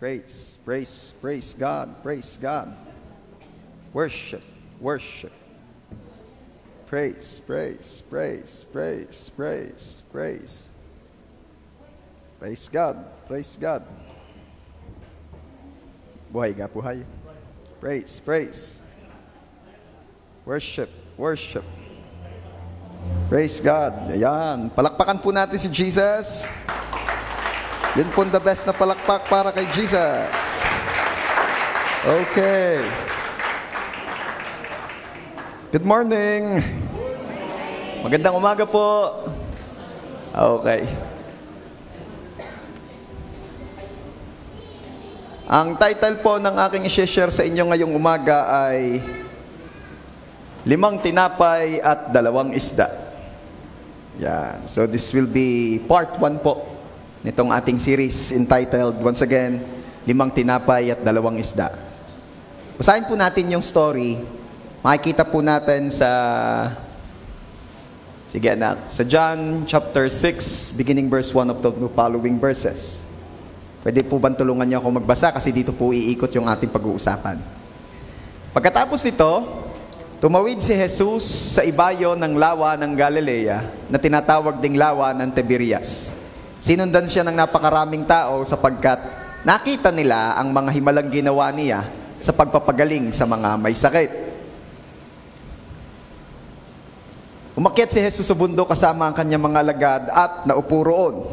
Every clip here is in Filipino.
Praise, praise, praise God, praise God. Worship, worship. Praise, praise, praise, praise, praise, praise. Praise God, praise God. Buhay ka, buhay. Praise, praise. Worship, worship. Praise God. Ayan, palakpakan po natin si Jesus. Yun po the best na palakpak para kay Jesus. Okay. Good morning. Magandang umaga po. Okay. Ang title po ng aking i-share sa inyo ngayong umaga ay 5 tinapay at 2 isda. Yan. So this will be part 1 po nitong ating series entitled, once again, 5 tinapay at 2 isda. Basahin po natin yung story. Makikita po natin sa John chapter 6, beginning verse 1 of the following verses. Pwede po bang tulungan niyo ako magbasa kasi dito po iikot yung ating pag-uusapan. Pagkatapos nito, tumawid si Jesus sa ibayo ng lawa ng Galilea na tinatawag ding lawa ng Tiberias. Sinundan siya ng napakaraming tao sapagkat nakita nila ang mga himalang ginawa niya sa pagpapagaling sa mga may sakit. Umakyat si Jesus sa bundok kasama ang kanyang mga alagad at naupo roon.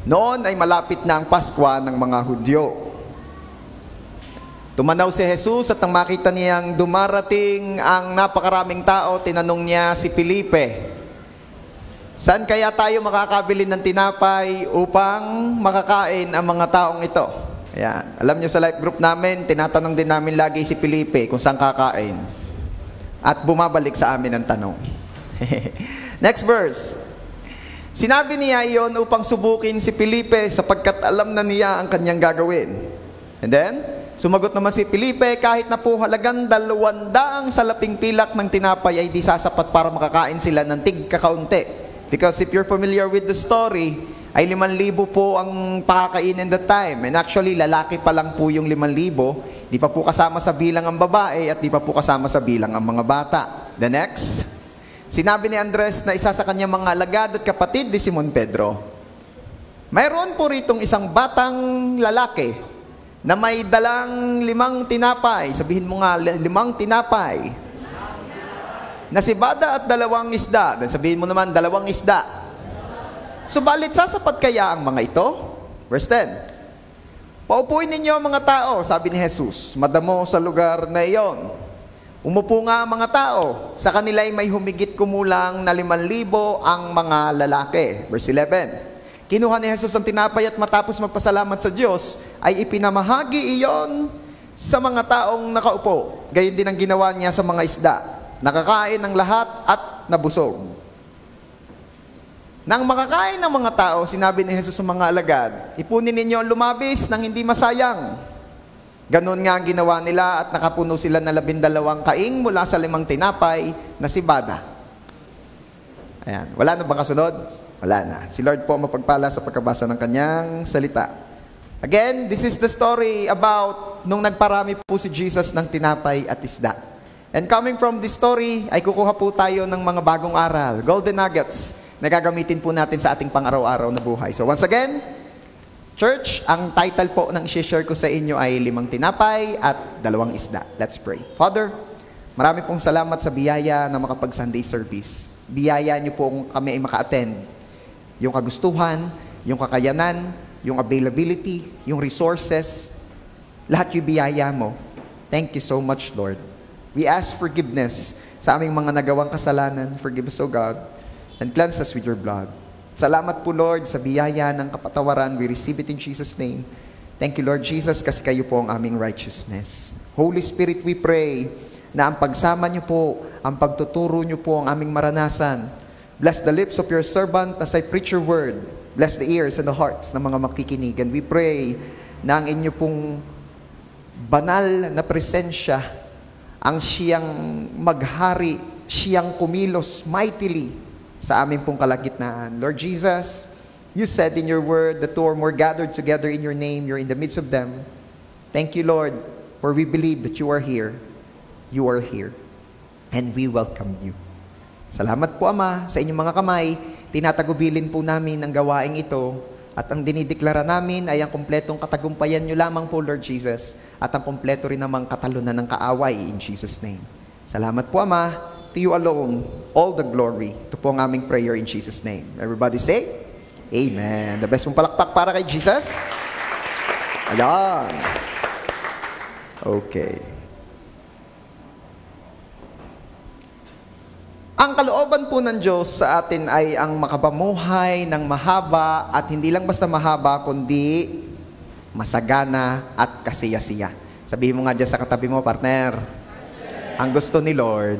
Noon ay malapit na ang Paskwa ng mga Hudyo. Tumanaw si Jesus at nang makita niyang dumarating ang napakaraming tao, tinanong niya si Felipe, "Saan kaya tayo makakabili ng tinapay upang makakain ang mga taong ito?" Ayan. Alam niyo sa life group namin, tinatanong din namin lagi si Felipe kung saan kakain. At bumabalik sa amin ang tanong. Next verse. Sinabi niya iyon upang subukin si Felipe sapagkat alam na niya ang kanyang gagawin. And then, sumagot naman si Felipe, kahit na po halagang 200 salaping pilak ng tinapay ay di sasapat para makakain sila ng tig-kakaunti. Because if you're familiar with the story, ay 5,000 po ang pakakainin that time. And actually, lalaki pa lang po yung 5,000. Di pa po kasama sa bilang ang babae at di pa po kasama sa bilang ang mga bata. The next, sinabi ni Andres na isa sa kanyang mga alagad at kapatid ni Simon Pedro, mayroon po ritong isang batang lalaki na may dalang 5 tinapay. Sabihin mo nga, 5 tinapay. Na sibada at 2 isda. Dan sabihin mo naman, 2 isda. Subalit sasapat kaya ang mga ito? Verse 10. Paupuin ninyo ang mga tao, sabi ni Jesus, madamo sa lugar na iyon. Umupo nga ang mga tao. Sa kanila ay may humigit kumulang na 5,000 ang mga lalaki. Verse 11. Kinuha ni Jesus ang tinapay at matapos magpasalamat sa Diyos, ay ipinamahagi iyon sa mga taong nakaupo. Gayon din ang ginawa niya sa mga isda. Nakakain ng lahat at nabusog. Nang makakain ng mga tao, sinabi ni Jesus sa mga alagad, ipunin ninyo ang lumabis nang hindi masayang. Ganon nga ang ginawa nila at nakapuno sila na 12 kaing mula sa 5 tinapay na sibada. Ayan. Wala na bang kasunod? Wala na. Si Lord po mapagpala sa pagkabasa ng kanyang salita. Again, this is the story about nung nagparami po si Jesus ng tinapay at isda. And coming from this story, ay kukuha po tayo ng mga bagong aral, golden nuggets, na gagamitin po natin sa ating pang-araw-araw na buhay. So once again, Church, ang title po ng i-share ko sa inyo ay 5 tinapay at 2 isda. Let's pray. Father, marami pong salamat sa biyaya na makapag-Sunday service. Biyaya niyo po kung kami ay maka-attend. Yung kagustuhan, yung kakayanan, yung availability, yung resources, lahat yung biyaya mo. Thank you so much, Lord. We ask forgiveness sa aming mga nagawang kasalanan. Forgive us, O God, and cleanse us with your blood. Salamat po, Lord, sa biyaya ng kapatawaran. We receive it in Jesus' name. Thank you, Lord Jesus, kasi kayo po ang aming righteousness. Holy Spirit, we pray na ang pagsama niyo po, ang pagtuturo niyo po ang aming maranasan. Bless the lips of your servant as I preach your word. Bless the ears and the hearts ng mga makikinig. And we pray na ang inyo pong banal na presensya, ang siyang maghari, siyang kumilos mightily sa aming pong kalagitnaan. Lord Jesus, You said in your word that two or more gathered together in your name, you're in the midst of them. Thank you, Lord, for we believe that you are here. You are here. And we welcome you. Salamat po, Ama, sa inyong mga kamay. Tinatagubilin po namin ang gawaing ito. At ang dinideklara namin ay ang kumpletong katagumpayan nyo lamang po, Lord Jesus. At ang kumpleto rin namang katalunan ng kaaway in Jesus' name. Salamat po, Ama. To you alone, all the glory. Ito po ang aming prayer in Jesus' name. Everybody say, Amen. The best mong palakpak para kay Jesus. Ayan. Okay. Ang kalooban po ng Diyos sa atin ay ang makapamuhay ng mahaba at hindi lang basta mahaba, kundi masagana at kasiyasiya. Sabihin mo nga dyan sa katabi mo, partner, ang gusto ni Lord,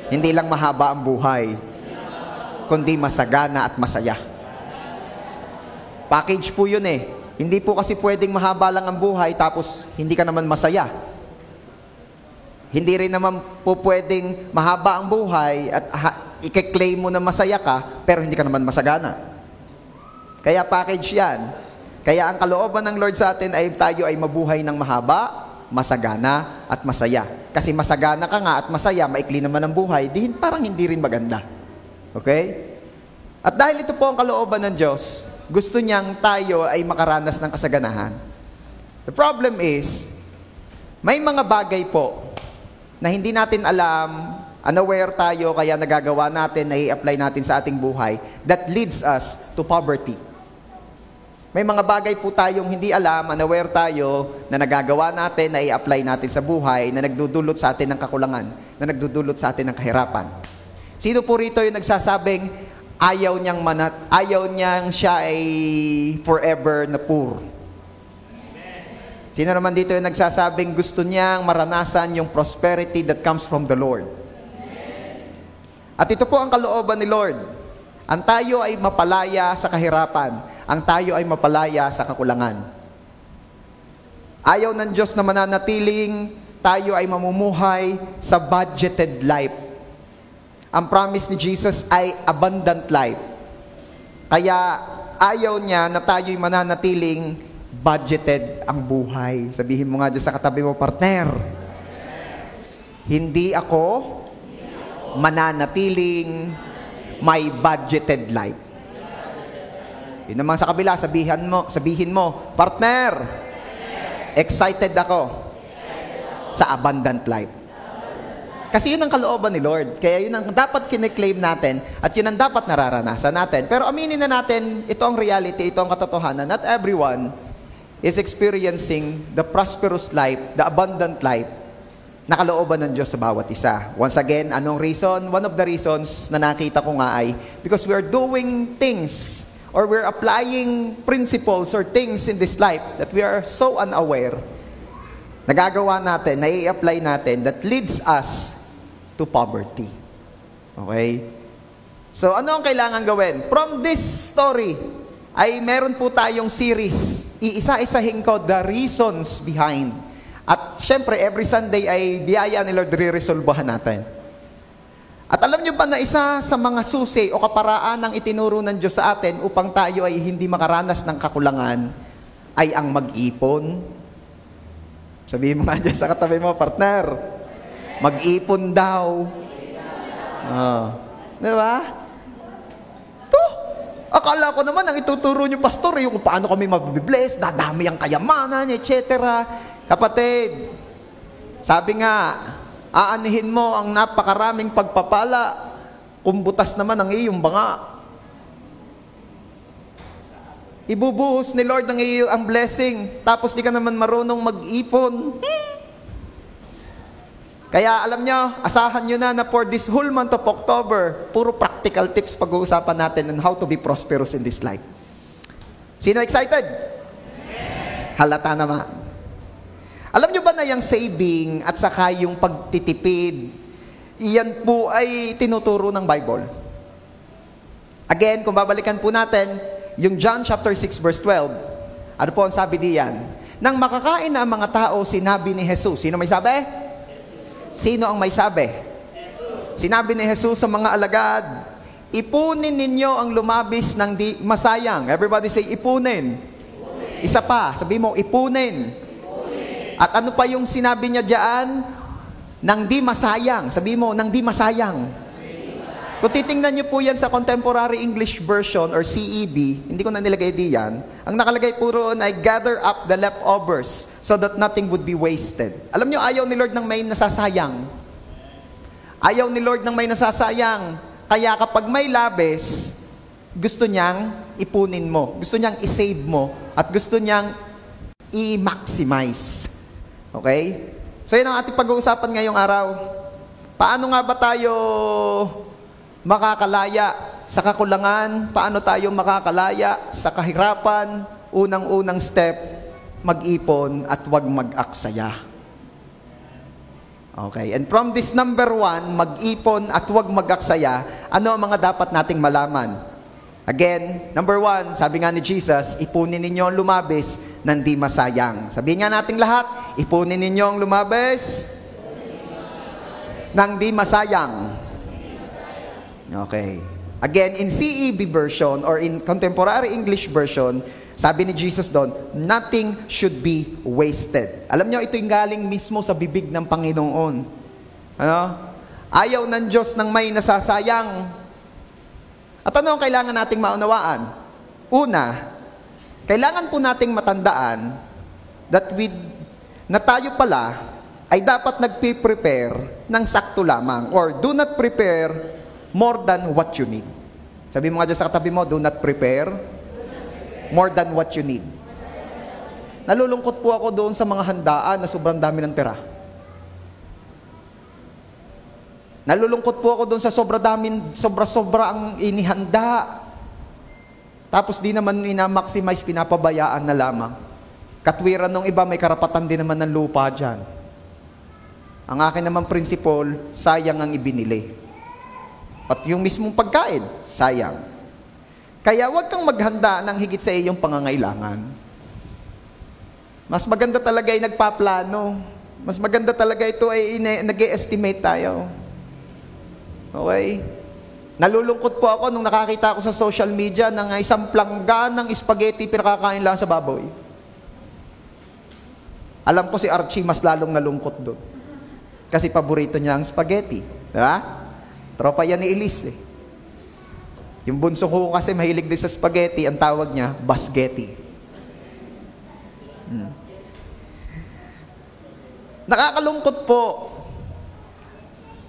hindi lang mahaba ang buhay, kundi masagana at masaya. Package po yun eh. Hindi po kasi pwedeng mahaba lang ang buhay tapos hindi ka naman masaya. Hindi rin naman po pwedeng mahaba ang buhay at i-claim mo na masaya ka pero hindi ka naman masagana. Kaya package yan. Kaya ang kalooban ng Lord sa atin ay tayo ay mabuhay ng mahaba, masagana at masaya. Kasi masagana ka nga at masaya, maikli naman ang buhay, parang hindi rin maganda. Okay? At dahil ito po ang kalooban ng Diyos, gusto niyang tayo ay makaranas ng kasaganahan. The problem is, may mga bagay po na hindi natin alam, unaware tayo, kaya nagagawa natin, na-i-apply natin sa ating buhay, that leads us to poverty. May mga bagay po tayong hindi alam, unaware tayo, na nagagawa natin, na-i-apply natin sa buhay, na nagdudulot sa atin ng kakulangan, na nagdudulot sa atin ng kahirapan. Sino po rito yung nagsasabing, ayaw niyang siya ay forever na poor? Sino naman dito yung nagsasabing gusto niyang maranasan yung prosperity that comes from the Lord? At ito po ang kalooban ni Lord. Ang tayo ay mapalaya sa kahirapan. Ang tayo ay mapalaya sa kakulangan. Ayaw ng Diyos na mananatiling tayo ay mamumuhay sa budgeted life. Ang promise ni Jesus ay abundant life. Kaya ayaw niya na tayo'y mananatiling budgeted ang buhay. Sabihin mo nga dyan sa katabi mo, partner, hindi ako mananatiling may budgeted life. Yun naman sa kabila, sabihin mo, partner, excited ako sa abundant life. Kasi yun ang kalooban ni Lord. Kaya yun ang dapat kine-claim natin at yun ang dapat nararanasan natin. Pero aminin na natin, ito ang reality, ito ang katotohanan. Not everyone is experiencing the prosperous life, the abundant life na kalooban ng Diyos sa bawat isa. Once again, anong reason? One of the reasons na nakita ko nga ay because we are doing things or we're applying principles or things in this life that we are so unaware. Nagagawa natin, nai-apply natin that leads us to poverty. Okay? So, ano ang kailangan gawin? From this story, ay meron po tayong series. Iisa-isahin ko the reasons behind. At syempre, every Sunday ay biyaya ni Lord, re-resolbahan natin. At alam niyo ba na isa sa mga susi o kaparaan ng itinuro ng Diyos sa atin upang tayo ay hindi makaranas ng kakulangan ay ang mag-ipon? Sabihin mo nga dyan sa katabi mo, partner, mag-ipon daw. Diba? Ito, akala ko naman ang ituturo niyo, pastor, yung paano kami mabibless, dadami ang kayamanan, etc. Kapatid, sabi nga, aanihin mo ang napakaraming pagpapala kung butas naman ang iyong banga. Ibubuhos ni Lord ng iyo ang blessing, tapos di ka naman marunong mag-ipon. Kaya alam nyo, asahan nyo na for this whole month of October, puro practical tips pag-uusapan natin on how to be prosperous in this life. Sino excited? Halata naman. Alam nyo ba na yung saving at saka yung pagtitipid, iyan po ay tinuturo ng Bible. Again, kung babalikan po natin, yung John chapter 6 verse 12, ano po ang sabi diyan? Nang makakain na ang mga tao, sinabi ni Jesus. Sino may sabi? Sino ang may sabi? Jesus. Sinabi ni Jesus sa mga alagad, ipunin ninyo ang lumabis ng di masayang. Everybody say, ipunin. Isa pa, sabi mo, ipunin. At ano pa yung sinabi niya diyan? Nang di masayang. Sabi mo, nang di masayang. Kung titingnan niyo po yan sa Contemporary English Version or CEV, hindi ko na nilagay diyan, ang nakalagay po roon ay gather up the leftovers so that nothing would be wasted. Alam niyo, ayaw ni Lord ng may nasasayang. Ayaw ni Lord ng may nasasayang. Kaya kapag may labis, gusto niyang ipunin mo. Gusto niyang isave mo. At gusto niyang i-maximize. Okay? So yan ang ating pag-uusapan ngayong araw. Paano nga ba tayo makakalaya sa kakulangan? Paano tayo makakalaya sa kahirapan? Unang-unang step, mag-ipon at huwag mag-aksaya. Okay, and from this number 1, mag-ipon at huwag mag-aksaya, ano ang mga dapat nating malaman? Again, number 1, sabi nga ni Jesus, ipunin ninyo ang lumabis nang di masayang. Sabihin nga nating lahat, ipunin ninyo ang lumabis nang di masayang. Okay. Again, in CEV version or in Contemporary English Version, sabi ni Jesus doon, nothing should be wasted. Alam nyo, ito yung galing mismo sa bibig ng Panginoon. Ano? Ayaw ng Diyos ng may nasasayang. At ano ang kailangan nating maunawaan? Una, kailangan po nating matandaan na tayo pala ay dapat nagpe-prepare ng sakto lamang or do not prepare more than what you need. Sabi mo nga dyan sa katabi mo, do not prepare more than what you need. Nalulungkot po ako doon sa mga handaan na sobrang dami ng tira. Nalulungkot po ako doon sa sobra-sobra ang inihanda. Tapos di naman ina-maximize, pinapabayaan na lamang. Katwiran ng iba, may karapatan din naman ng lupa dyan. Ang akin naman prinsipal, sayang ang ibinili. At yung mismong pagkain, sayang. Kaya huwag kang maghanda ng higit sa iyong pangangailangan. Mas maganda talaga ay nagpaplano. Mas maganda talaga ito ay nag-e-estimate tayo. Okay? Nalulungkot po ako nung nakakita ko sa social media ng isang planggan ng spaghetti pinakakain lang sa baboy. Alam ko si Archie mas lalong nalungkot doon. Kasi paborito niya ang spaghetti. Diba? Tropa yan ni Elise eh. Yung bunso ko kasi mahilig din sa spaghetti, ang tawag niya, basgetti. Nakakalungkot po.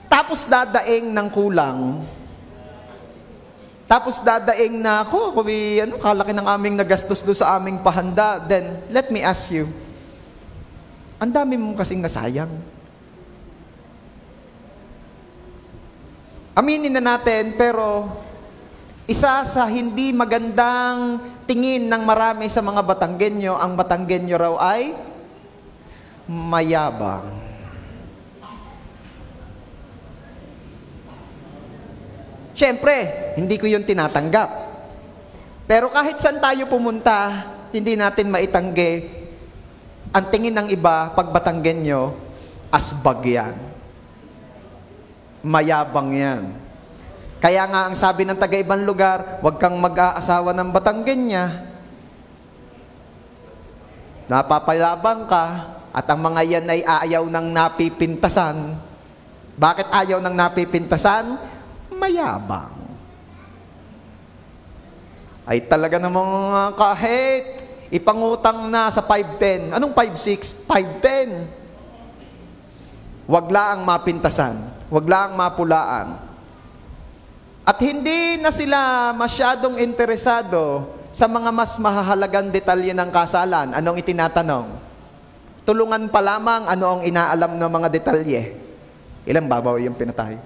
Tapos dadaing ng kulang. Tapos dadaing na ako, kalaki ng aming nagastos doon sa aming pahanda. Then, let me ask you, ang dami mong kasing nasayang. Aminin na natin, pero isa sa hindi magandang tingin ng marami sa mga Batanggenyo, ang Batanggenyo raw ay mayabang. Siyempre, hindi ko yun tinatanggap. Pero kahit saan tayo pumunta, hindi natin maitanggi ang tingin ng iba pag Batanggenyo, asbag yan. Mayabang yan. Kaya nga ang sabi ng taga-ibang lugar, huwag kang mag-aasawa ng Batanggenya. Napapayabang ka, at ang mga yan ay ayaw ng napipintasan. Bakit ayaw ng napipintasan? Mayabang. Ay talaga namang kahit ipangutang na sa 510. Anong 5.6? 5.10. Huwag laang mapintasan. Huwag lang mapulaan. At hindi na sila masyadong interesado sa mga mas mahahalagang detalye ng kasalan. Anong itinatanong? Tulungan pa lamang ano ang inaalam ng mga detalye. Ilang babaw yung pinatay?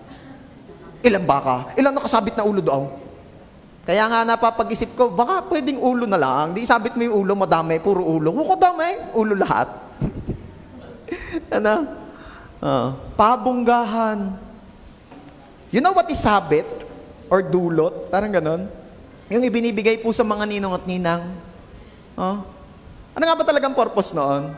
Ilang baka? Ilang nakasabit na ulo daw? Kaya nga napapag-isip ko, baka pwedeng ulo na lang. Di sabit mo yung ulo, madami, puro ulo. Huwag dami, ulo lahat. Ano? Pabonggahan. You know what is habit? Or dulot? Parang ganon. Yung ibinibigay po sa mga ninong at ninang. Ano nga ba talagang purpose noon?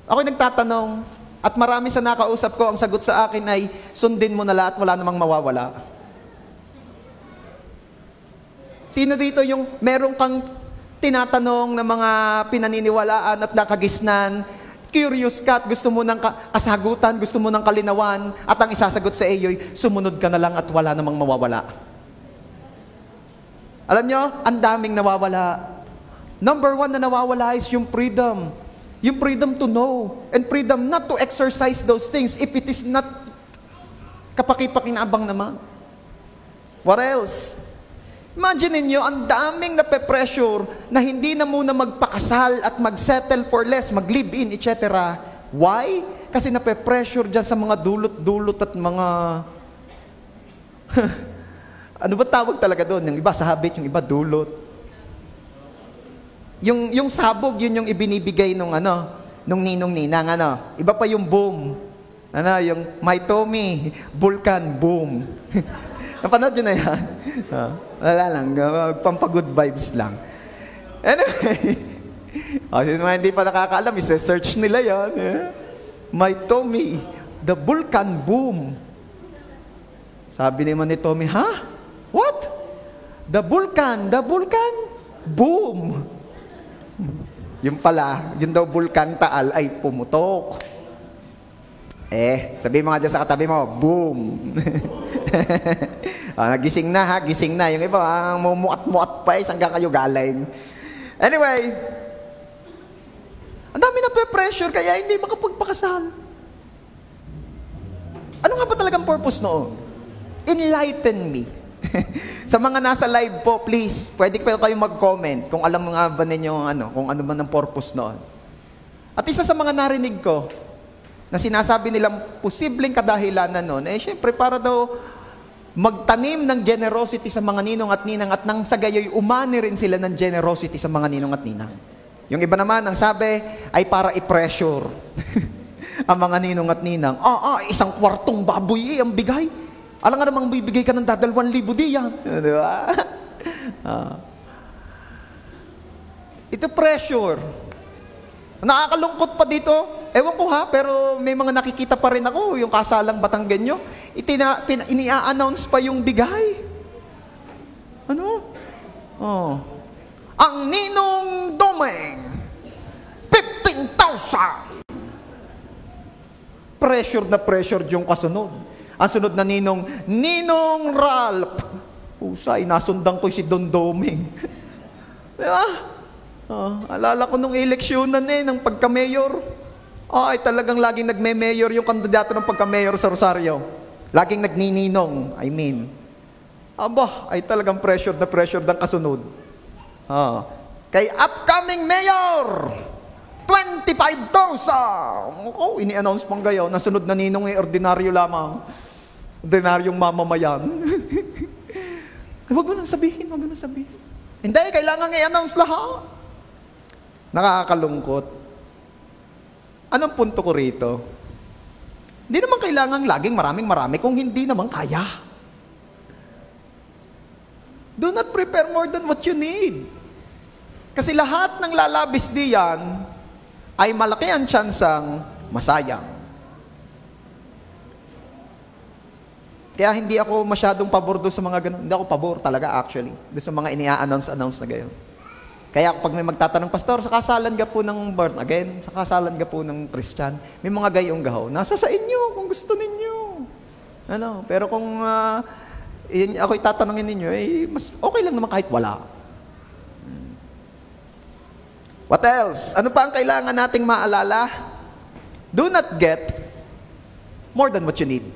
Ako'y nagtatanong, at marami sa nakausap ko, ang sagot sa akin ay, sundin mo na lahat, wala namang mawawala. Sino dito yung meron kang tinatanong na mga pinaniniwalaan at nakagisnan, curious ka at gusto mo ng kasagutan, gusto mo ng kalinawan, at ang isasagot sa iyo'y sumunod ka na lang at wala namang mawawala. Alam nyo, ang daming nawawala. Number 1 na nawawala is yung freedom. Yung freedom to know and freedom not to exercise those things if it is not kapaki-pakinabang naman. What else? Imagine niyo ang daming nape-pressure na hindi na muna magpakasal at mag-settle for less, mag-live-in, etc. Why? Kasi nape-pressure dyan sa mga dulot-dulot at mga... ano ba tawag talaga doon? Yung iba sa habit, yung iba dulot. Yung sabog, yun yung ibinibigay nung ninong-ninang, Iba pa yung boom. Yung My Tommy, Vulcan, boom. Napanood yun na yan? Wala lang, pampagood vibes lang. Anyway, sino hindi pa nakakaalam, isa-search nila yan. My Tommy, the Vulcan boom. Sabi naman ni Tommy, ha? What? The Vulcan boom. Yung pala, yun daw Vulcan Taal ay pumutok. Sabihin mo nga dyan sa katabi mo, boom. Gising na. Yung iba, mumuat-muat pa, hanggang kayo galing. Anyway, ang dami na pressure kaya hindi makapagpakasal. Ano nga ba talagang purpose noon? Enlighten me. Sa mga nasa live po, please, pwede kayong mag-comment kung alam nga ba ninyo kung ano man ang purpose noon. At isa sa mga narinig ko, na sinasabi nilang posibleng kadahilanan noon, syempre para daw magtanim ng generosity sa mga ninong at ninang at nang sa gayoy umani rin sila ng generosity sa mga ninong at ninang. Yung iba naman, ang sabi ay para i-pressure ang mga ninong at ninang. Isang kwartong baboy ang bigay. Alam nga namang bibigay ka ng 2,000 diyan. Di ba? Ito pressure. Nakakalungkot pa dito. Ewan ko pero may mga nakikita pa rin ako, yung kasalang Batanggenyo, ini-announce pa yung bigay. Ang Ninong Domeng, 15,000. Pressure yung kasunod. Ang sunod na Ninong Ralph. Nasundan ko si Don Domeng. Diba? Alala ko nung eleksyonan ng pagka-mayor. Talagang laging nagme-mayor yung kandidato ng pagka-mayor sa Rosario. Laging nagnininong, ay talagang pressure ng kasunod. Kay upcoming mayor, 25,000! Ini-announce pang gayaw. Nasunod na ninong ordinaryo lamang. Ordinaryong mamamayan. Huwag mo nang sabihin. Hindi, kailangan i-announce lahat. Nakakalungkot. Anong punto ko rito? Hindi naman kailangan laging marami kung hindi naman kaya. Do not prepare more than what you need. Kasi lahat ng lalabis diyan ay malaki ang tsansang masayang. Kaya hindi ako masyadong pabor doon sa mga ganun. Hindi ako pabor talaga actually. Doon sa mga ini-announce na gayon. Kaya pag may magtatanong, Pastor, sa kasalan ka po ng born again, sa kasalan ka po ng Christian, may mga gayong gahaw, nasa sa inyo kung gusto ninyo. Pero kung ako'y tatanungin ninyo, mas okay lang naman kahit wala. What else? Ano pa ang kailangan nating maalala? Do not get more than what you need.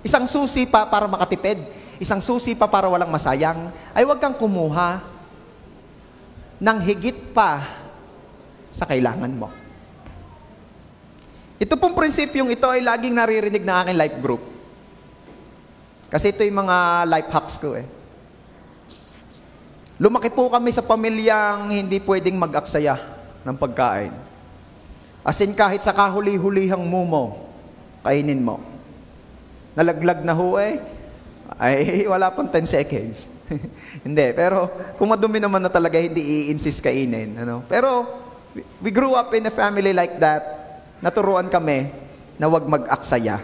Isang susi pa para makatipid, isang susi pa para walang masayang, ay huwag kang kumuha ng higit pa sa kailangan mo. Ito pong prinsipyong ito ay laging naririnig ng aking life group. Kasi ito yung mga life hacks ko Lumaki po kami sa pamilyang hindi pwedeng mag-aksaya ng pagkain. As in kahit sa kahuli-hulihang mumo, kainin mo. Nalaglag na ay wala pang 10 seconds. Hindi, pero kung madumi naman na talaga, hindi i-insist kainin. Pero we grew up in a family like that. Naturuan kami na wag mag-aksaya.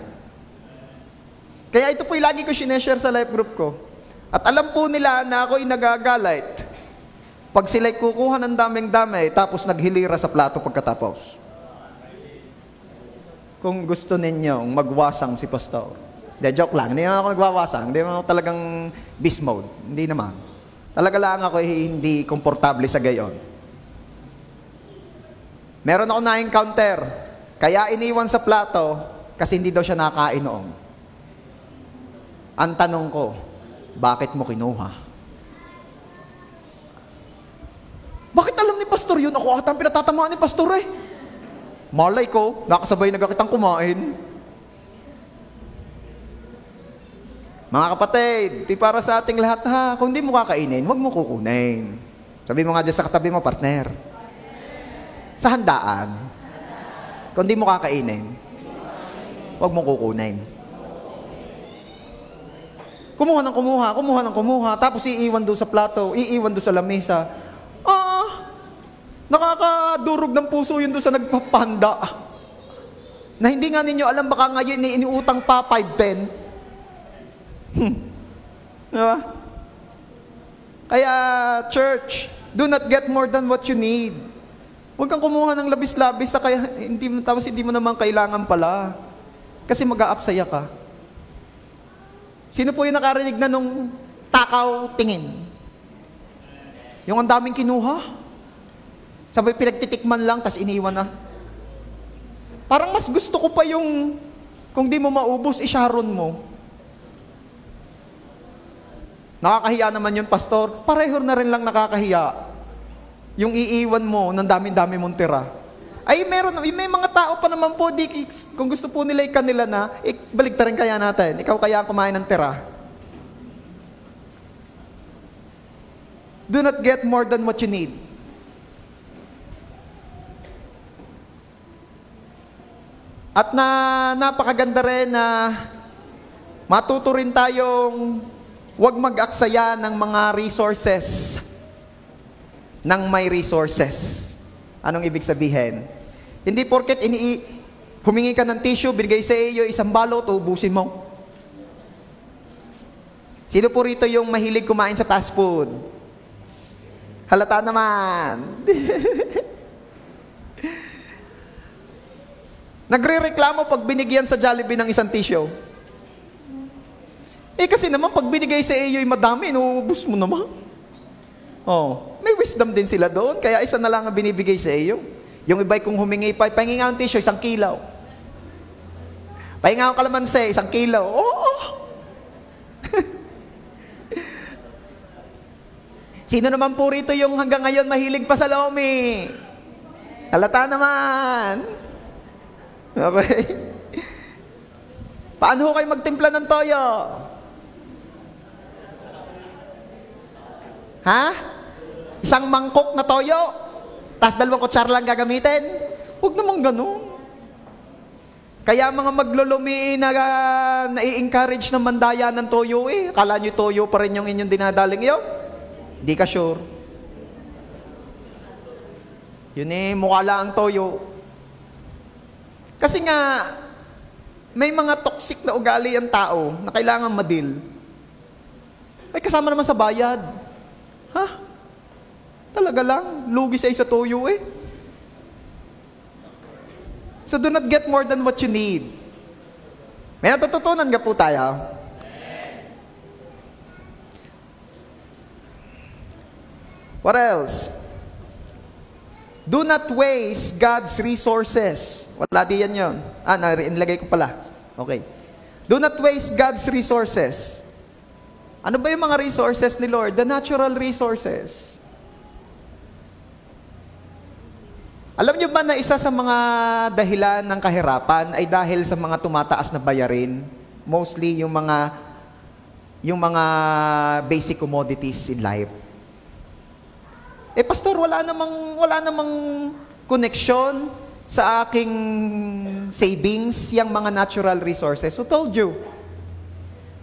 Kaya ito po yung lagi ko sineshare sa life group ko. At alam po nila na ako'y nagagalit pag sila'y kukuha ng daming-dami, tapos naghilira sa plato pagkatapos. Kung gusto ninyong magwasang si pastor. De, joke lang, hindi naman ako nagwawasang, hindi naman ako talagang beast mode. Hindi naman. Talaga lang ako hindi komportable sa gayon. Meron ako na-encounter, kaya iniwan sa plato, kasi hindi daw siya nakain noon. Ang tanong ko, bakit mo kinuha? Bakit alam ni pastor yun? Ako ata ang pinatatamaan ni pastor eh. Malay ko, nakasabay na kitang kumain. Mga kapatid, di para sa ating lahat ha, kung di mo kakainin, huwag mo kukunin. Sabi mo nga dyan sa katabi mo, partner. Sa handaan. Kung di mo kakainin, huwag mo kukunin. Kumuha ng kumuha, tapos iiwan doon sa plato, iiwan doon sa lamesa. Nakakadurog ng puso yun doon sa nagpapahanda. Na hindi nga ninyo alam, baka ngayon iniutang pa 5-10. Diba? Kaya, church, do not get more than what you need. Huwag kang kumuha ng labis-labis tapos hindi mo naman kailangan pala. Kasi mag-aaksaya ka. Sino po yung nakarinig na nung takaw tingin? Yung ang daming kinuha? Sabay pinagtitikman lang, tas iniwan na. Parang mas gusto ko pa yung, kung di mo maubos, isharon mo. Nakakahiya naman yun, pastor. Pareho na rin lang nakakahiya. Yung iiwan mo ng dami-dami mong tira. Ay, may mga tao pa naman po, kung gusto po nila ikanila na, balik rin kaya natin. Ikaw kaya ang kumain ng tira. Do not get more than what you need. At napakaganda rin na matuto rin tayong huwag mag-aksaya ng mga resources ng may resources. Anong ibig sabihin? Hindi porket humingi ka ng tissue, binigay sa iyo isang balot, ubusin mo. Sino po rito yung mahilig kumain sa fast food? Halata naman. Nagre-reklamo pag binigyan sa Jollibee ng isang tissue. Kasi naman pag binigay sa iyo yung madami, inuubos mo naman. May wisdom din sila doon, kaya isa na lang ang binibigay sa iyo. Yung iba'y kung humingi pa, pahingi nga ng tissue, 1 kilo. Pahingi nga ng kalamansi, 1 kilo. Sino naman po rito yung hanggang ngayon mahilig pa sa lomi? Halata naman. Okay. Paano kayo magtimpla ng toyo? Ha? 1 mangkok na toyo? Tapos 2 kutsara lang gagamitin? Huwag naman ganun. Kaya mga maglulumi na-encourage na mandaya ng toyo Akala nyo toyo pa rin yung inyong dinadaling yun? Di ka sure. Yun mukha lang ang toyo. Kasi nga, may mga toxic na ugali ang tao na kailangan madil. Ay kasama naman sa bayad. Ha? Talaga lang, lugi sa isa toyo So do not get more than what you need. May natututunan ka po tayo? What else? Do not waste God's resources. Wala di yan yun. Nilagay ko pala. Okay. Do not waste God's resources. Ano ba yung mga resources ni Lord? The natural resources. Alam niyo ba na isa sa mga dahilan ng kahirapan ay dahil sa mga tumataas na bayarin? Mostly yung mga basic commodities in life. Pastor, wala namang connection sa aking savings, yung mga natural resources. Who told you?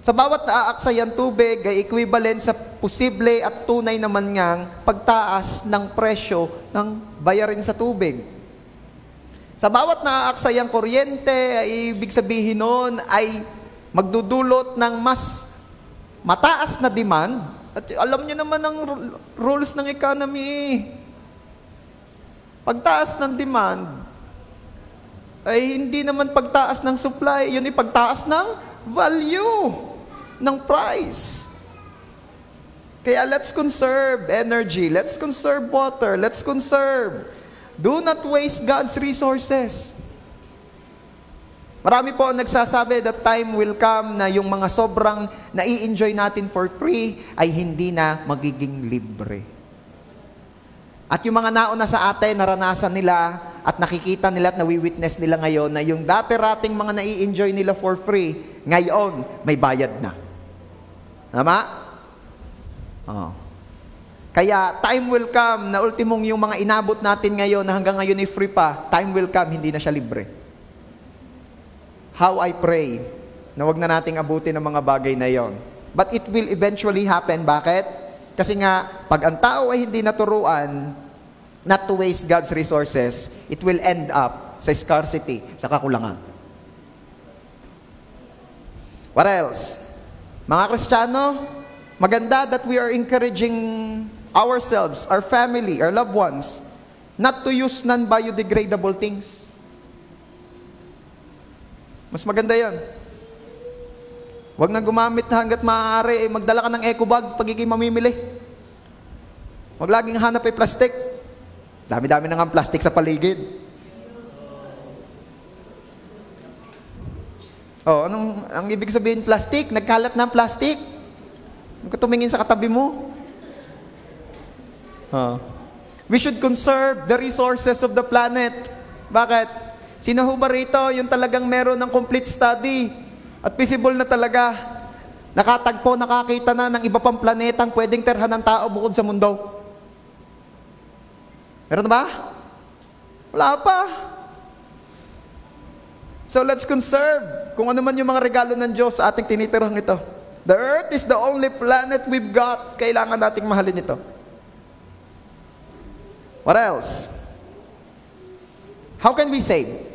Sa bawat naaksayang tubig ay equivalent sa posible at tunay naman ngang pagtaas ng presyo ng bayarin sa tubig. Sa bawat naaksayang kuryente, ay ibig sabihin nun ay magdudulot ng mas mataas na demand, at alam niyo naman ang rules ng economy. Pagtaas ng demand, ay hindi naman pagtaas ng supply, yun ay pagtaas ng value, ng price. Kaya let's conserve energy, let's conserve water, let's conserve. Do not waste God's resources. Marami po ang nagsasabi that time will come na yung mga sobrang nai-enjoy natin for free ay hindi na magiging libre. At yung mga nauna sa atin, naranasan nila at nakikita nila at nawi-witness nila ngayon na yung dati-rating mga nai-enjoy nila for free, ngayon may bayad na. Tama? Oh. Kaya time will come na ultimong yung mga inabot natin ngayon na hanggang ngayon ay free pa, time will come, hindi na siya libre. How I pray na wag na nating abutin ang mga bagay na yon. But it will eventually happen. Bakit? Kasi nga, pag ang tao ay hindi naturuan not to waste God's resources, it will end up sa scarcity, sa kakulangan. What else? Mga Kristiyano, maganda that we are encouraging ourselves, our family, our loved ones, not to use non-biodegradable things. Mas maganda yan. Huwag na gumamit hanggat maaari, magdala ka ng eco bag pag ikay mamimili. Huwag laging hanap ay plastic. Dami-dami na nga plastic sa paligid. Oh, ang ibig sabihin plastic? Nagkalat na ang plastic. Huwag ka tumingin sa katabi mo. We should conserve the resources of the planet. Bakit? Sino ho ba rito yung talagang meron ng complete study at visible na talaga? Nakatagpo, nakakita na ng iba pang planetang pwedeng terhan ng tao bukod sa mundo. Meron ba? Wala pa. So let's conserve kung ano man yung mga regalo ng Diyos sa ating tinitirang ito. The earth is the only planet we've got. Kailangan nating mahalin ito. What else? How can we save?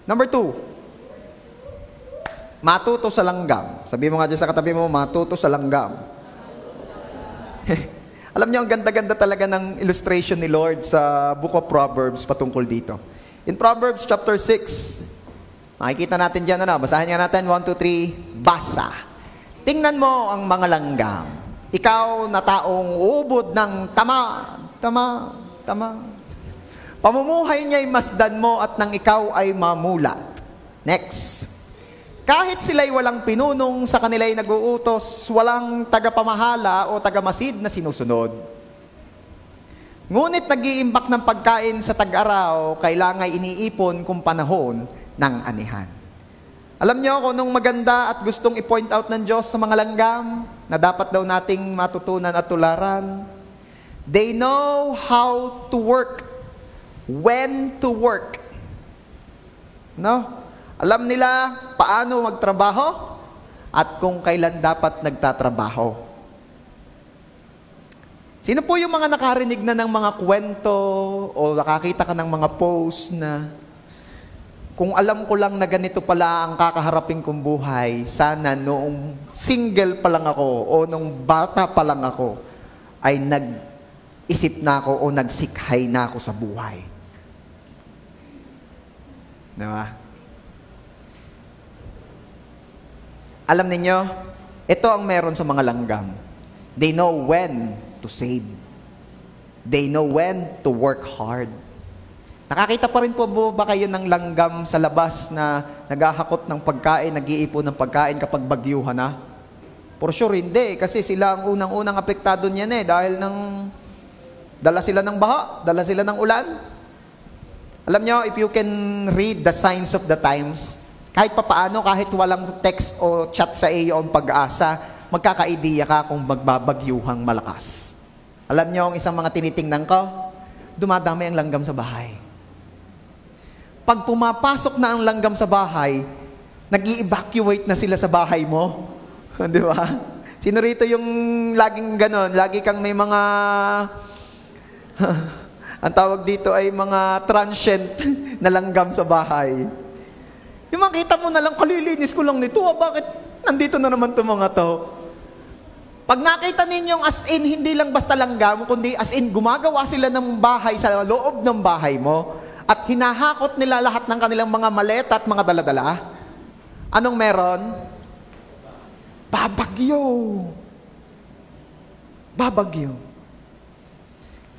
Number 2, matuto sa langgam. Sabi mo nga dyan sa katabi mo, matuto sa langgam. Alam niyo, ang ganda-ganda talaga ng illustration ni Lord sa Book of Proverbs patungkol dito. In Proverbs chapter 6, makikita natin dyan, basahin nga natin, 1, 2, 3, basa. Tingnan mo ang mga langgam. Ikaw na taong ubod ng tama. Pamumuhay niya'y masdan mo at nang ikaw ay mamulat. Next. Kahit sila'y walang pinunong, sa kanila'y nag-uutos, walang tagapamahala o tagamasid na sinusunod. Ngunit nag-iimbak ng pagkain sa tag-araw, kailangan iniipon kung panahon ng anihan. Alam niyo kung anong maganda at gustong i-point out ng Diyos sa mga langgam na dapat daw nating matutunan at tularan? They know how to work. When to work. No? Alam nila paano magtrabaho at kung kailan dapat nagtatrabaho. Sino po yung mga nakarinig na ng mga kwento o nakakita ka ng mga post na kung alam ko lang na ganito pala ang kakaharapin kong buhay, sana noong single pa lang ako o nung bata pa lang ako ay nag-isip na ako o nagsikhay na ako sa buhay. Diba? Alam ninyo, ito ang meron sa mga langgam. They know when to save. They know when to work hard. Nakakita pa rin po ba kayo ng langgam sa labas na naghahakot ng pagkain, nag-iipon ng pagkain kapag bagyuhan na? For sure, hindi. Kasi sila ang unang-unang apektado niyan dahil dala sila ng baha, dala sila ng ulan. Alam nyo, if you can read the signs of the times, kahit papaano, kahit walang text o chat sa iyo ang Pag-asa, magkaka-idea ka kung magbabagyuhang malakas. Alam nyo, ang isang mga tinitingnan ko, dumadami ang langgam sa bahay. Pag pumapasok na ang langgam sa bahay, nag-i-evacuate na sila sa bahay mo. Di ba? Sino rito yung laging ganon? Lagi kang may mga... ang tawag dito ay mga transient na langgam sa bahay. Yung makita mo na lang, kalilinis ko lang nito. Bakit nandito na naman itong mga to? Pag nakita ninyong as in, hindi lang basta langgam, kundi as in, gumagawa sila ng bahay sa loob ng bahay mo at hinahakot nila lahat ng kanilang mga maleta at mga daladala. Anong meron? Babagyo. Babagyo.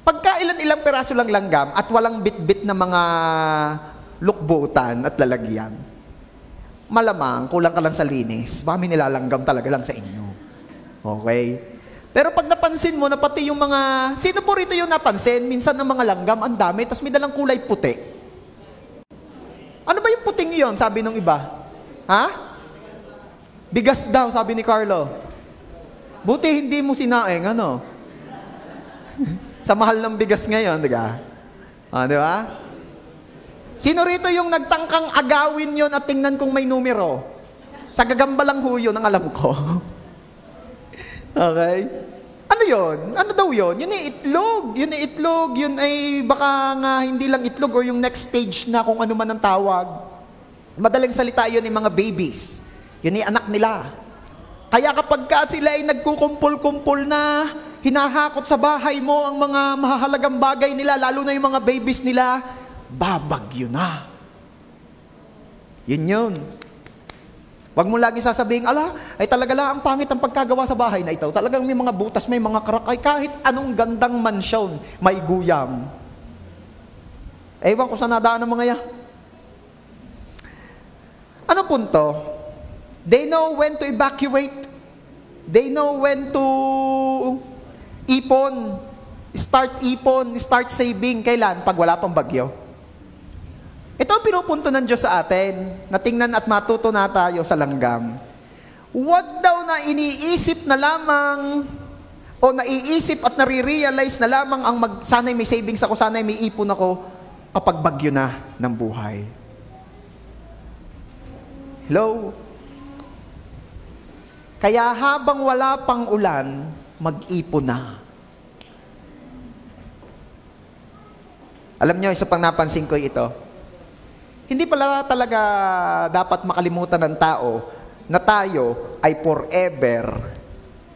Pagka ilan-ilang peraso lang langgam at walang bit-bit na mga lukbutan at lalagyan, malamang kulang ka lang sa linis. Baka may nilalanggam talaga lang sa inyo. Okay? Pero pag napansin mo na pati yung mga, sino po rito yung napansin? Minsan ng mga langgam, ang dami, tapos may dalang kulay puti. Ano ba yung puting yun? Sabi nung iba. Ha? Bigas daw, sabi ni Carlo. Buti hindi mo sinaing, ano? Sa mahal ng bigas ngayon, di ba? Di ba? Sino rito yung nagtangkang agawin yon at tingnan kung may numero? Sa gagamba lang ho yun, ang alam ko. Okay? Ano yon? Ano daw yon? Yun ay itlog. Yun ay itlog. Yun ay baka nga hindi lang itlog o yung next stage na kung ano man ang tawag. Madaling salita yun ay mga babies. Yun ay anak nila. Kaya kapag ka sila ay nagkukumpul-kumpul na, hinahakot sa bahay mo ang mga mahahalagang bagay nila, lalo na yung mga babies nila, babagyo na. Yun yun. Huwag mo lagi sasabihin, ala, ay talaga lang ang pangit ang pagkagawa sa bahay na ito. Talagang may mga butas, may mga karakay, kahit anong gandang mansyon, may guyam. Ewan ko saan nadaan ng mga yan. Anong punto? They know when to evacuate. They know when to ipon. Start saving. Kailan? Pag wala pang bagyo. Ito ang pinupunto ng Diyos sa atin, na tingnan at matuto na tayo sa langgam. Huwag daw na iniisip na lamang, o naiisip at nare-realize na lamang ang sana'y may savings ako, sana'y may ipon ako, kapag bagyo na ng buhay. Hello? Kaya habang wala pang ulan, mag-ipon na. Alam nyo, isa pang napansin ko ito. Hindi pala talaga dapat makalimutan ng tao na tayo ay forever,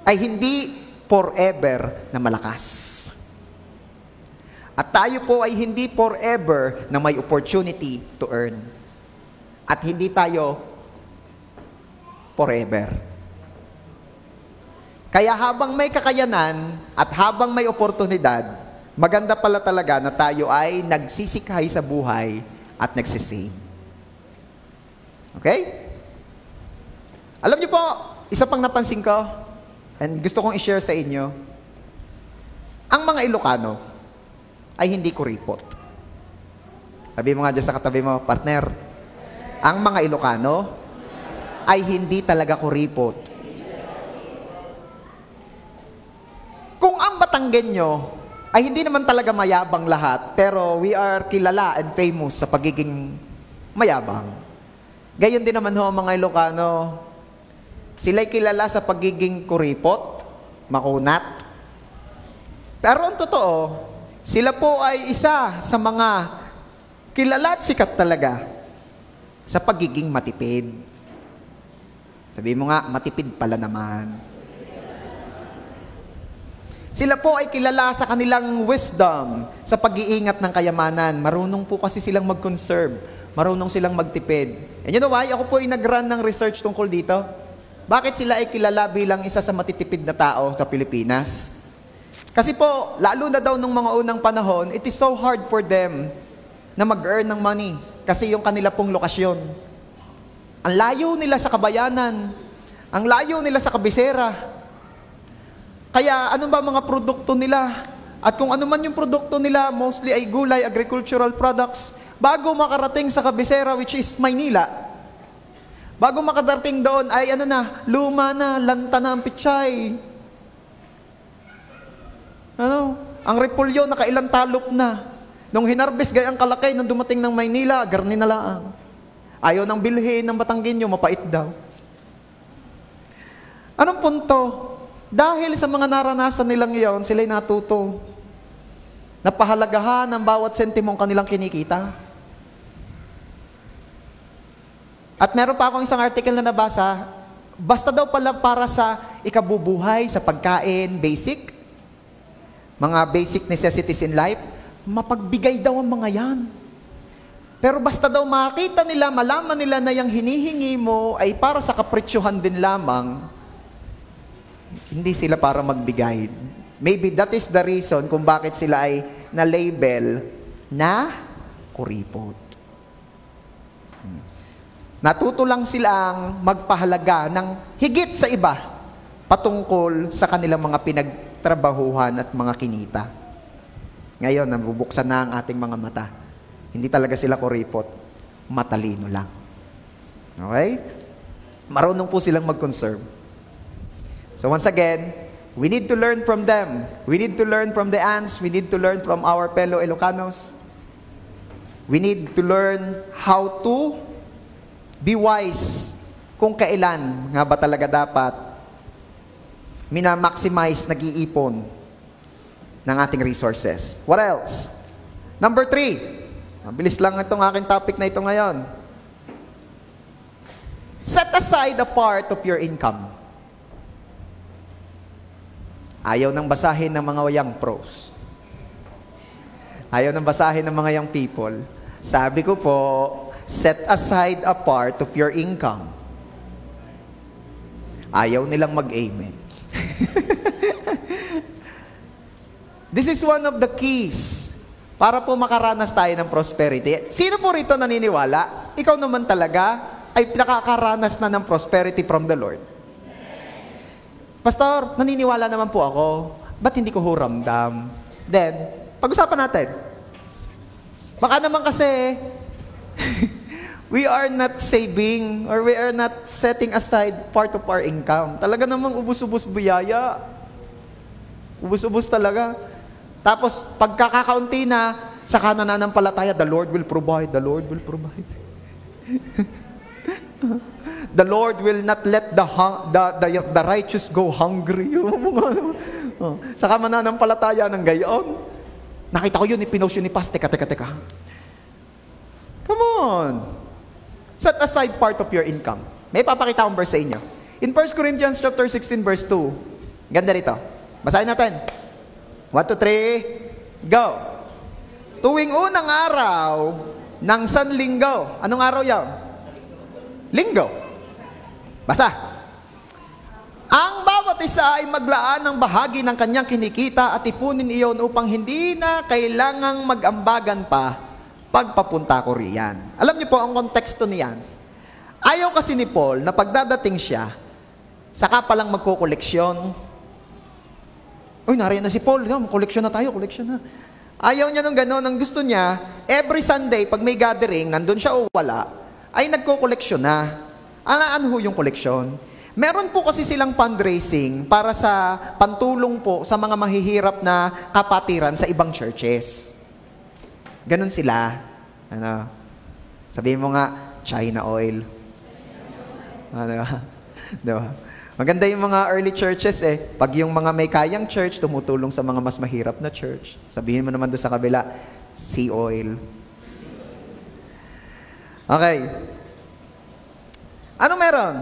ay hindi forever na malakas. At tayo po ay hindi forever na may opportunity to earn. At hindi tayo forever. Kaya habang may kakayanan at habang may oportunidad, maganda pala talaga na tayo ay nagsisikhay sa buhay at nagsisave. Okay? Alam niyo po, isa pang napansin ko, and gusto kong i-share sa inyo, ang mga Ilocano ay hindi kuripot. Sabi mo nga dyan sa katabi mo, partner, ang mga Ilocano ay hindi talaga kuripot. Kung ang Batanggenyo ay hindi naman talaga mayabang lahat, pero we are kilala and famous sa pagiging mayabang. Gayon din naman ho mga Ilocano, sila'y kilala sa pagiging kuripot, makunat. Pero ang totoo, sila po ay isa sa mga kilala at sikat talaga sa pagiging matipid. Sabi mo nga, matipid pala naman. Sila po ay kilala sa kanilang wisdom, sa pag-iingat ng kayamanan. Marunong po kasi silang mag-conserve. Marunong silang magtipid. And you know why? Ako po ay nag-run ng research tungkol dito. Bakit sila ay kilala bilang isa sa matitipid na tao sa Pilipinas? Kasi po, lalo na daw nung mga unang panahon, it is so hard for them na mag-earn ng money. Kasi yung kanila pong lokasyon. Ang layo nila sa kabayanan. Ang layo nila sa kabisera. Kaya ano ba mga produkto nila? At kung ano man yung produkto nila, mostly ay gulay, agricultural products, bago makarating sa kabisera, which is Maynila, bago makadating doon ay ano na, luma na, lanta na ang pichay. Ano? Ang repolyo, nakailang talop na. Nung hinarbis gayang kalakay, nung dumating ng Maynila, garni na lang. Ayaw nang bilhin ng Batanggenyo, mapait daw. Anong punto? Dahil sa mga naranasan nilang iyon, sila'y natuto. Napahalagahan ang bawat sentimong kanilang kinikita. At meron pa akong isang article na nabasa, basta daw pala para sa ikabubuhay sa pagkain, basic, mga basic necessities in life, mapagbigay daw ang mga yan. Pero basta daw makita nila, malaman nila na yung hinihingi mo ay para sa kapritsyohan din lamang, hindi sila para magbigay. Maybe that is the reason kung bakit sila ay na-label na kuripot. Natuto lang silang magpahalaga ng higit sa iba patungkol sa kanilang mga pinagtrabahuhan at mga kinita. Ngayon, nabubuksan na ang ating mga mata. Hindi talaga sila kuripot. Matalino lang. Okay? Marunong po silang mag-conserve. So once again, we need to learn from them. We need to learn from the ants. We need to learn from our fellow Ilocanos. We need to learn how to be wise kung kailan nga ba talaga dapat minamaximize, nag-iipon ng ating resources. What else? Number 3. Mabilis lang itong aking topic na ito ngayon. Set aside a part of your income. Ayaw nang basahin ng mga young pros. Ayaw nang basahin ng mga young people. Sabi ko po, set aside a part of your income. Ayaw nilang mag-amen. This is one of the keys para po makaranas tayo ng prosperity. Sino po rito naniniwala? Ikaw naman talaga ay nakakaranas na ng prosperity from the Lord. Pastor, naniniwala naman po ako. Ba't hindi ko huramdam? Then, pag-usapan natin. Baka naman kasi we are not saving or we are not setting aside part of our income. Talaga namang ubus-ubus biyaya. Ubus-ubus talaga. Tapos, pagkakakaunti na, saka na nananampalataya, the Lord will provide, the Lord will provide. The Lord will not let the righteous go hungry. Saka mananampalataya ng gayon. Nakita ko yun, ipinost yun ni Pas. Teka. Come on. Set aside part of your income. May papakita akong verse sa inyo. In 1 Corinthians chapter 16, verse 2. Ganda rito. Basahin natin. 1, 2, 3, go. Tuwing unang araw ng Sanlinggo. Anong araw yan? Linggo. Basa. Ang bawat isa ay maglaan ng bahagi ng kanyang kinikita at ipunin iyon upang hindi na kailangang mag-ambagan pa pagpapunta ko riyan. Alam niyo po ang konteksto niyan. Ayaw kasi ni Paul na pagdadating siya, saka palang magkukoleksyon. Uy, nariyan na si Paul. Koleksyon na tayo, koleksyon na. Ayaw niya nung gano'n. Ang gusto niya, every Sunday, pag may gathering, nandun siya o wala, ay nagko-koleksyon na. Ano ho yung koleksyon? Meron po kasi silang fundraising para sa pantulong po sa mga mahihirap na kapatiran sa ibang churches. Ganon sila. Ano? Sabihin mo nga, China oil. Diba? Maganda yung mga early churches Pag yung mga may kayang church, tumutulong sa mga mas mahirap na church. Sabihin mo naman doon sa kabila, sea oil. Okay. Ano meron?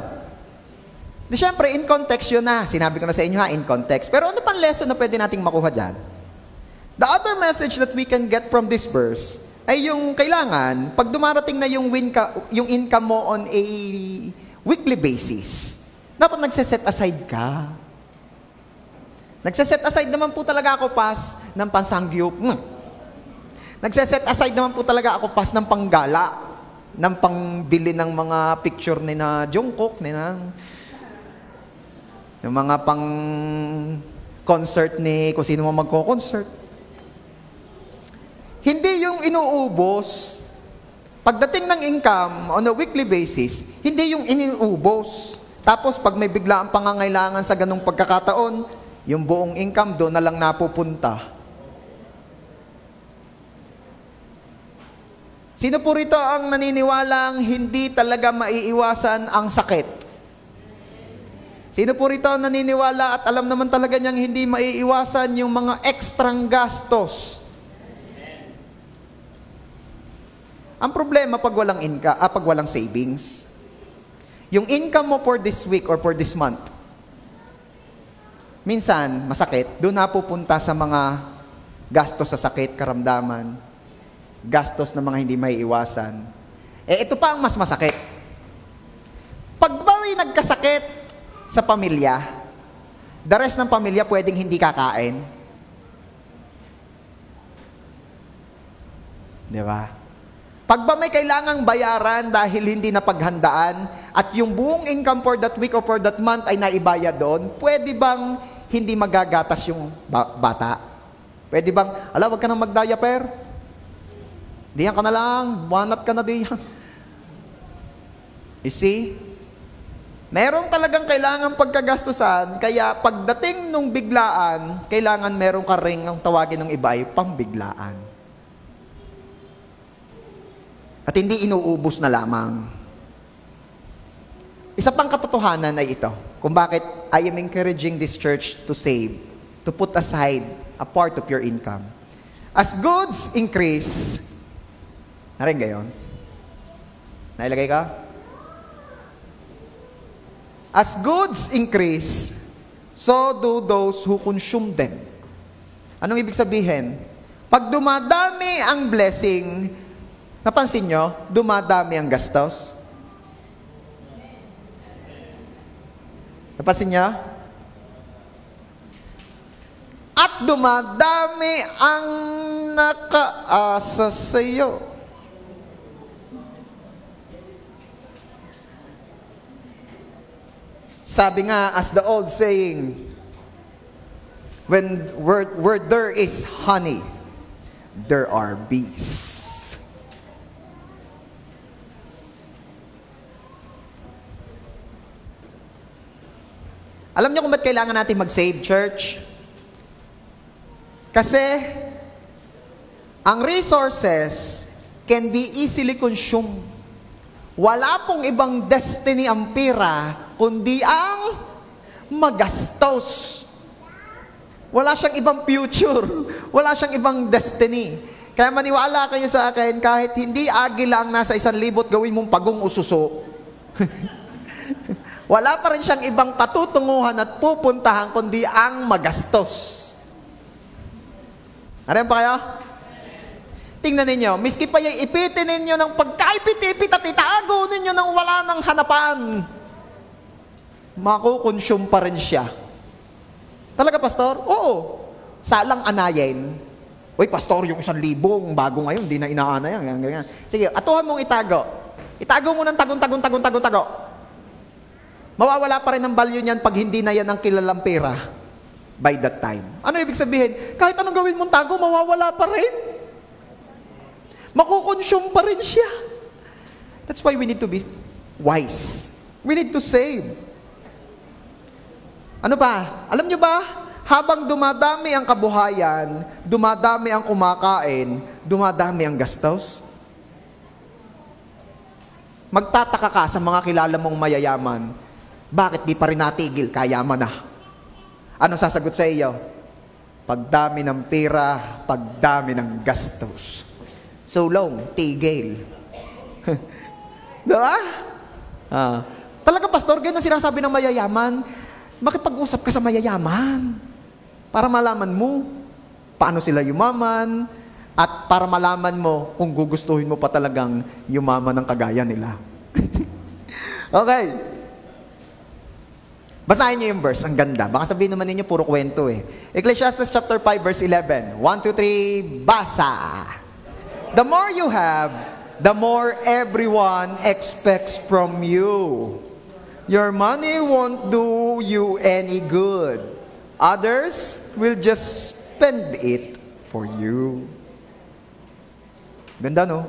Di syempre, in context yun na. Sinabi ko na sa inyo in context. Pero ano pang lesson na pwede nating makuha dyan? The other message that we can get from this verse ay yung kailangan, pag dumarating na yung income mo on a weekly basis, dapat nagse-set aside ka. Nagse-set aside naman po talaga ako pas ng pansangyup. Nagse-set aside naman po talaga ako pas ng panggala, ng pangbili ng mga picture ni na Jungkook, yung mga pang concert ni kung sino mo magko-concert. Hindi yung inuubos. Pagdating ng income on a weekly basis, hindi yung iniubos. Tapos pag may bigla ang pangangailangan sa ganung pagkakataon, yung buong income doon na lang napupunta. Sino po rito ang naniniwalang hindi talaga maiiwasan ang sakit? Sino po rito ang naniniwala at alam naman talaga niyang hindi maiiwasan yung mga ekstrang gastos? Ang problema pag walang pag walang savings. Yung income mo for this week or for this month, minsan, masakit, doon napupunta sa mga gastos sa sakit, karamdaman, gastos na mga hindi may iwasan. Ito pa ang mas masakit. Pag ba may nagkasakit sa pamilya, the rest ng pamilya pwedeng hindi kakain. Di ba? Pag ba may kailangang bayaran dahil hindi napaghandaan at yung buong income for that week or for that month ay naibayad doon, pwede bang hindi magagatas yung bata? Pwede bang, wag ka nang mag-diaper? Diyan ka na lang, banat ka na diyan. You see? Merong talagang kailangan pagkagastusan, kaya pagdating nung biglaan, kailangan meron ka ring ang tawagin ng iba ay pambiglaan. At hindi inuubos na lamang. Isa pang katotohanan ay ito, kung bakit I am encouraging this church to save, to put aside a part of your income. As goods increase, narin gayon? Nailagay ka? As goods increase, so do those who consume them. Anong ibig sabihin? Pag dumadami ang blessing, napansin nyo, dumadami ang gastos? Napansin nyo? At dumadami ang nakaasa sa iyo. Sabi nga, as the old saying, where there is honey, there are bees. Alam niyo kung ba't kailangan natin mag-save, church? Kasi, ang resources can be easily consumed. Wala pong ibang destiny ang pera, kundi ang magastos. Wala siyang ibang future. Wala siyang ibang destiny. Kaya maniwala kayo sa akin, kahit hindi agila ang nasa 1,000, gawin mong pagong ususo. Wala pa rin siyang ibang patutunguhan at pupuntahan kundi ang magastos. Ariyan pa kayo? Tingnan ninyo, miski pa yung ipitin ninyo ng pagkaipit-ipit at itago ninyo ng wala ng hanapan, makukonsume pa rin siya. Talaga, pastor? Oo. Salang anayin. Uy, pastor, yung 1,000, bago ngayon, di na inaana yan. Ganyan. Sige, atuhan mong itago. Itago mo ng tago. Mawawala pa rin ang value niyan pag hindi na yan ang kilalang pera by that time. Ano ibig sabihin? Kahit anong gawin mong tago, mawawala pa rin. Makukonsume pa rin siya. That's why we need to be wise. We need to save. Ano ba? Alam nyo ba? Habang dumadami ang kabuhayan, dumadami ang kumakain, dumadami ang gastos. Magtataka ka sa mga kilala mong mayayaman. Bakit di pa rin natigil? Kayaman na. Anong sasagot sa iyo? Pagdami ng pera, pagdami ng gastos. So long, tigil. Diba? Talaga, pastor, ganyan ang sinasabi ng mayayaman. Makipag-usap ka sa mayayaman para malaman mo paano sila yumaman at para malaman mo kung gugustuhin mo pa talagang yumaman ng kagaya nila. Okay. Basahin niyo yung verse, ang ganda. Baka sabihin naman ninyo, puro kwento eh. Ecclesiastes chapter 5, verse 11. 1, 2, 3, basa! The more you have, the more everyone expects from you. Your money won't do you any good. Others will just spend it for you. Ganda, no?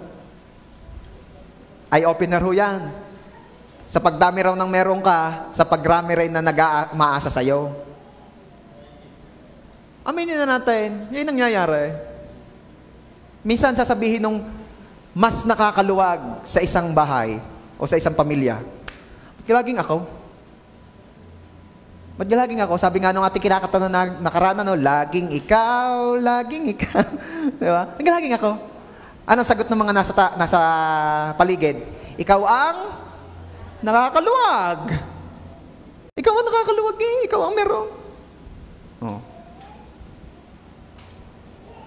Eye-opener ho yan. Sa pagdami raw ng meron ka, sa pagdami rin na nag-maasa sa'yo. Aminin na natin, yun ang nangyayari. Minsan sasabihin nung mas nakakaluwag sa isang bahay o sa isang pamilya, ba't laging ako? Ba't laging ako? Sabi nga nung ating kinakataon na nakaraan, no, laging ikaw. Diba? Ba't laging ako? Anong sagot ng mga nasa paligid? Ikaw ang nakakaluwag. Ikaw ang nakakaluwag eh. Ikaw ang meron.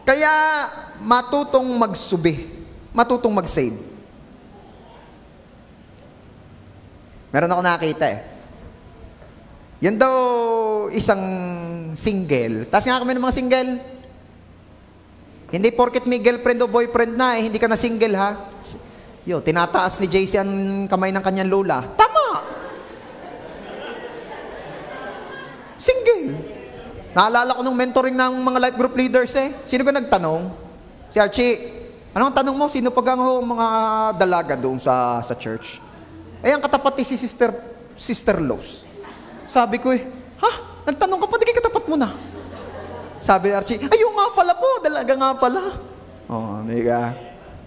Kaya matutong magsubi, matutong mag-save. Meron ako nakita Yan daw isang single. Taas nga kami ng mga single. Hindi porket may girlfriend o boyfriend na hindi ka na single ha. Tinataas ni JC ang kamay ng kanyang lola. Tama! Single. Naalala ko nung mentoring ng mga life group leaders Sino ba nagtanong? Si Archie. Anong tanong mo? Sino pag ang mga dalaga doon sa church? Ang katapat si Sister Lowe's. Sabi ko nagtanong ka pa, di katapat mo na. Sabi ni Archie, ayun nga pala po, dalaga nga pala.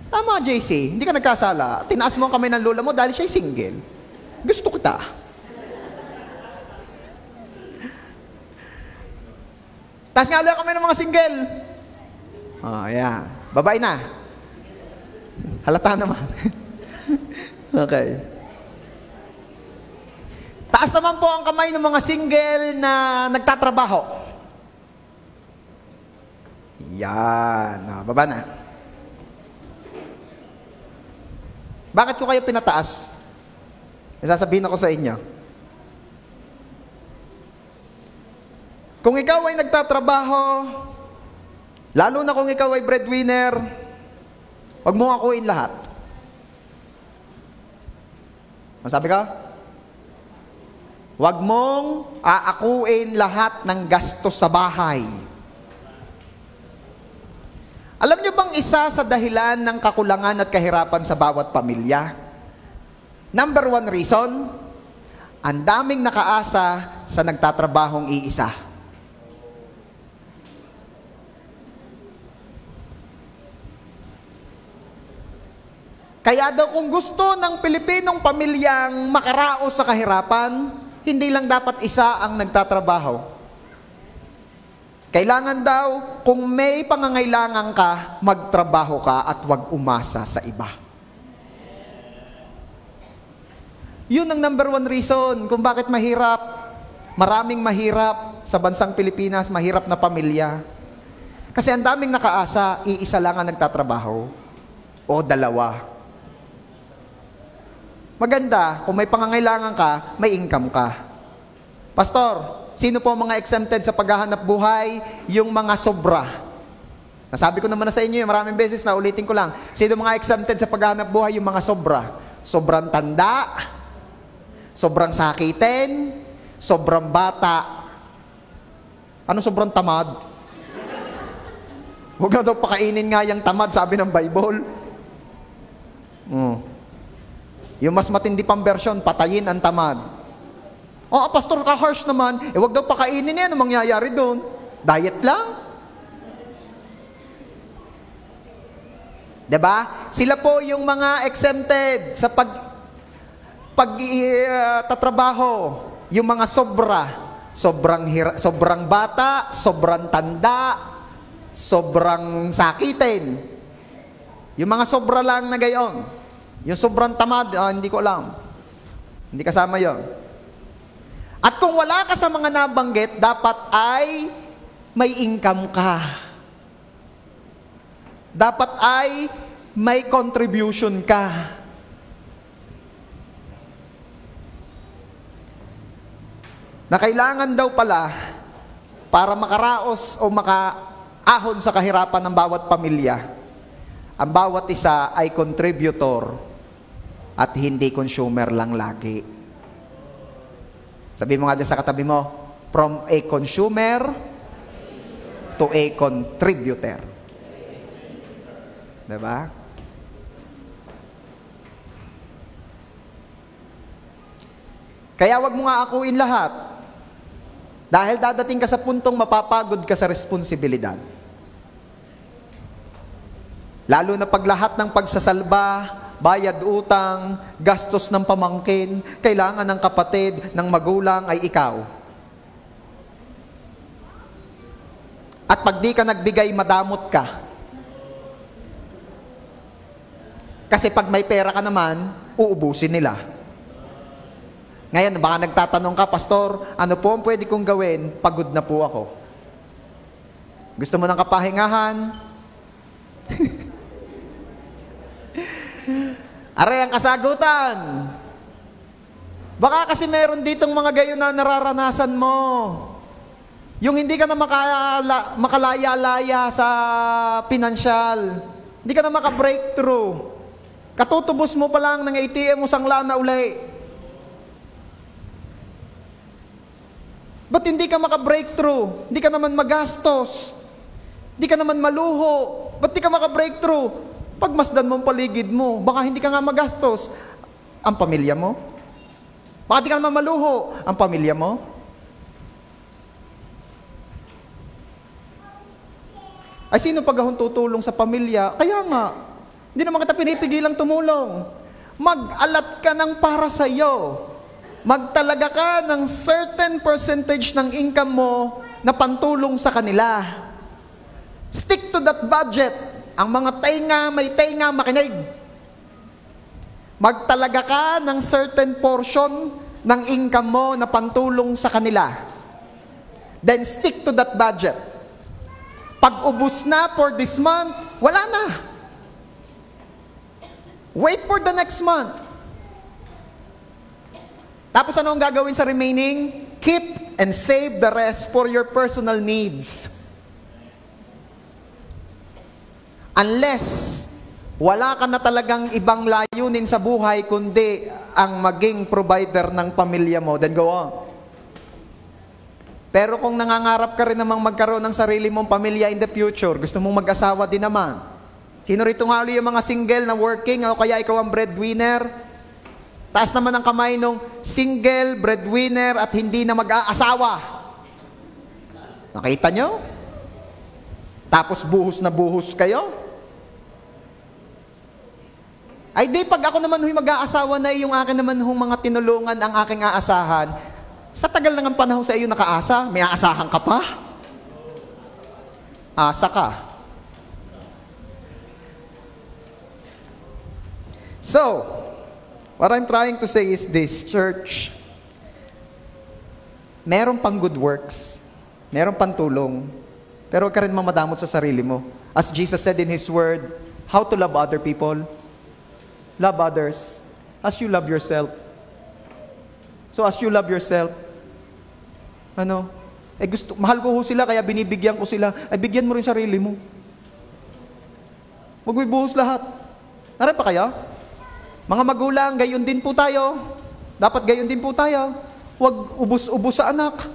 Tama, JC, hindi ka nagkasala. Tinaas mo ang kamay ng lola mo dahil siya'y single. Gusto kita. Taas nga lang kami ng mga single. Ayan. Babae na. Halata naman. Okay. Taas naman po ang kamay ng mga single na nagtatrabaho. Yan. Baba na. Bakit ko kayo pinataas? Sasabihin ako sa inyo. Kung ikaw ay nagtatrabaho, lalo na kung ikaw ay breadwinner, huwag mong akuin lahat. Ano sabi ka? Huwag mong aakuin lahat ng gastos sa bahay. Alam niyo bang isa sa dahilan ng kakulangan at kahirapan sa bawat pamilya? Number 1 reason, ang daming nakaasa sa nagtatrabahong iisa. Kaya daw kung gusto ng Pilipinong pamilyang makaraos sa kahirapan, hindi lang dapat isa ang nagtatrabaho. Kailangan daw, kung may pangangailangan ka, magtrabaho ka at huwag umasa sa iba. Yun ang number 1 reason kung bakit mahirap. Maraming mahirap sa bansang Pilipinas, mahirap na pamilya. Kasi ang daming nakaasa, iisa lang ang nagtatrabaho. O dalawa. Maganda, kung may pangangailangan ka, may income ka. Pastor, sino po mga exempted sa paghahanap buhay? Yung mga sobra. Nasabi ko naman na sa inyo, maraming beses na ulitin ko lang. Sino mga exempted sa paghahanap buhay? Yung mga sobra. Sobrang tanda, sobrang sakitin, sobrang bata. Ano sobrang tamad? Huwag na daw pakainin nga yung tamad, sabi ng Bible. Yung mas matindi pang version, patayin ang tamad. Pastor, ka-harsh naman. Huwag daw pakainin yan. Anong mangyayari doon? Diet lang. Diba? Sila po yung mga exempted sa pagtatrabaho. Yung mga sobra. Sobrang bata, sobrang tanda, sobrang sakitin. Yung mga sobra lang na gayon. Yung sobrang tamad, hindi ko alam. Hindi kasama yon. At kung wala ka sa mga nabanggit, dapat ay may income ka. Dapat ay may contribution ka. Na kailangan daw pala, para makaraos o makaahon sa kahirapan ng bawat pamilya, ang bawat isa ay contributor at hindi consumer lang lagi. Sabi mo nga dyan sa katabi mo, from a consumer to a contributor. Diba? Kaya wag mo nga akuin lahat. Dahil dadating ka sa puntong mapapagod ka sa responsibilidad. Lalo na pag lahat ng pagsasalba, bayad utang, gastos ng pamangkin, kailangan ng kapatid, ng magulang ay ikaw. At pag di ka nagbigay, madamot ka. Kasi pag may pera ka naman, uubusin nila. Ngayon, baka nagtatanong ka, Pastor, ano po ang pwede kong gawin? Pagod na po ako. Gusto mo ng kapahingahan? Aray ang kasagutan. Baka kasi meron ditong mga gayon na nararanasan mo. Yung hindi ka na makalaya-laya sa pinansyal. Hindi ka na maka-breakthrough. Katutubos mo pa lang ng ATM mo sangla na uli. Ba't hindi ka maka-breakthrough? Hindi ka naman magastos. Hindi ka naman maluho. Ba't hindi ka maka-breakthrough? Pagmasdan mo ang paligid mo, baka hindi ka nga magastos. Ang pamilya mo? Baka hindi ka naman maluho. Ang pamilya mo? Ay, sino pagahon tutulong sa pamilya? Kaya nga, hindi naman kita pinipigilang tumulong. Mag-alat ka ng para sa iyo. Magtalaga ka ng certain percentage ng income mo na pantulong sa kanila. Stick to that budget. Ang mga may tainga makinig. Magtalaga ka ng certain portion ng income mo na pantulong sa kanila. Then stick to that budget. Pag ubus na for this month, wala na. Wait for the next month. Tapos ano ang gagawin sa remaining? Keep and save the rest for your personal needs. Unless wala ka na talagang ibang layunin sa buhay kundi ang maging provider ng pamilya mo, then go on. Pero kung nangangarap ka rin namang magkaroon ng sarili mong pamilya in the future, gusto mong mag-asawa din naman. Sino rito nga ulit yung mga single na working o kaya ikaw ang breadwinner? Taas naman ang kamay nung single, breadwinner at hindi na mag-aasawa. Nakita nyo? Tapos buhos na buhos kayo? Ay di, pag ako naman huy mag-aasawa na yung akin naman hong mga tinulungan ang aking aasahan, sa tagal ng panahon sa iyo nakaasa, may aasahan ka pa? Asa ka. So, what I'm trying to say is this, church. Meron pang good works, meron pang tulong, pero huwag ka rin mamadamot sa sarili mo. As Jesus said in His Word, how to love other people? Love others as you love yourself. So as you love yourself, mahal ko ho sila, kaya binibigyan ko sila. Ay, bigyan mo rin sarili mo. Huwag mo ibuhos lahat. Narin pa kaya? Mga magulang, gayon din po tayo. Dapat gayon din po tayo. Huwag ubos-ubos sa anak.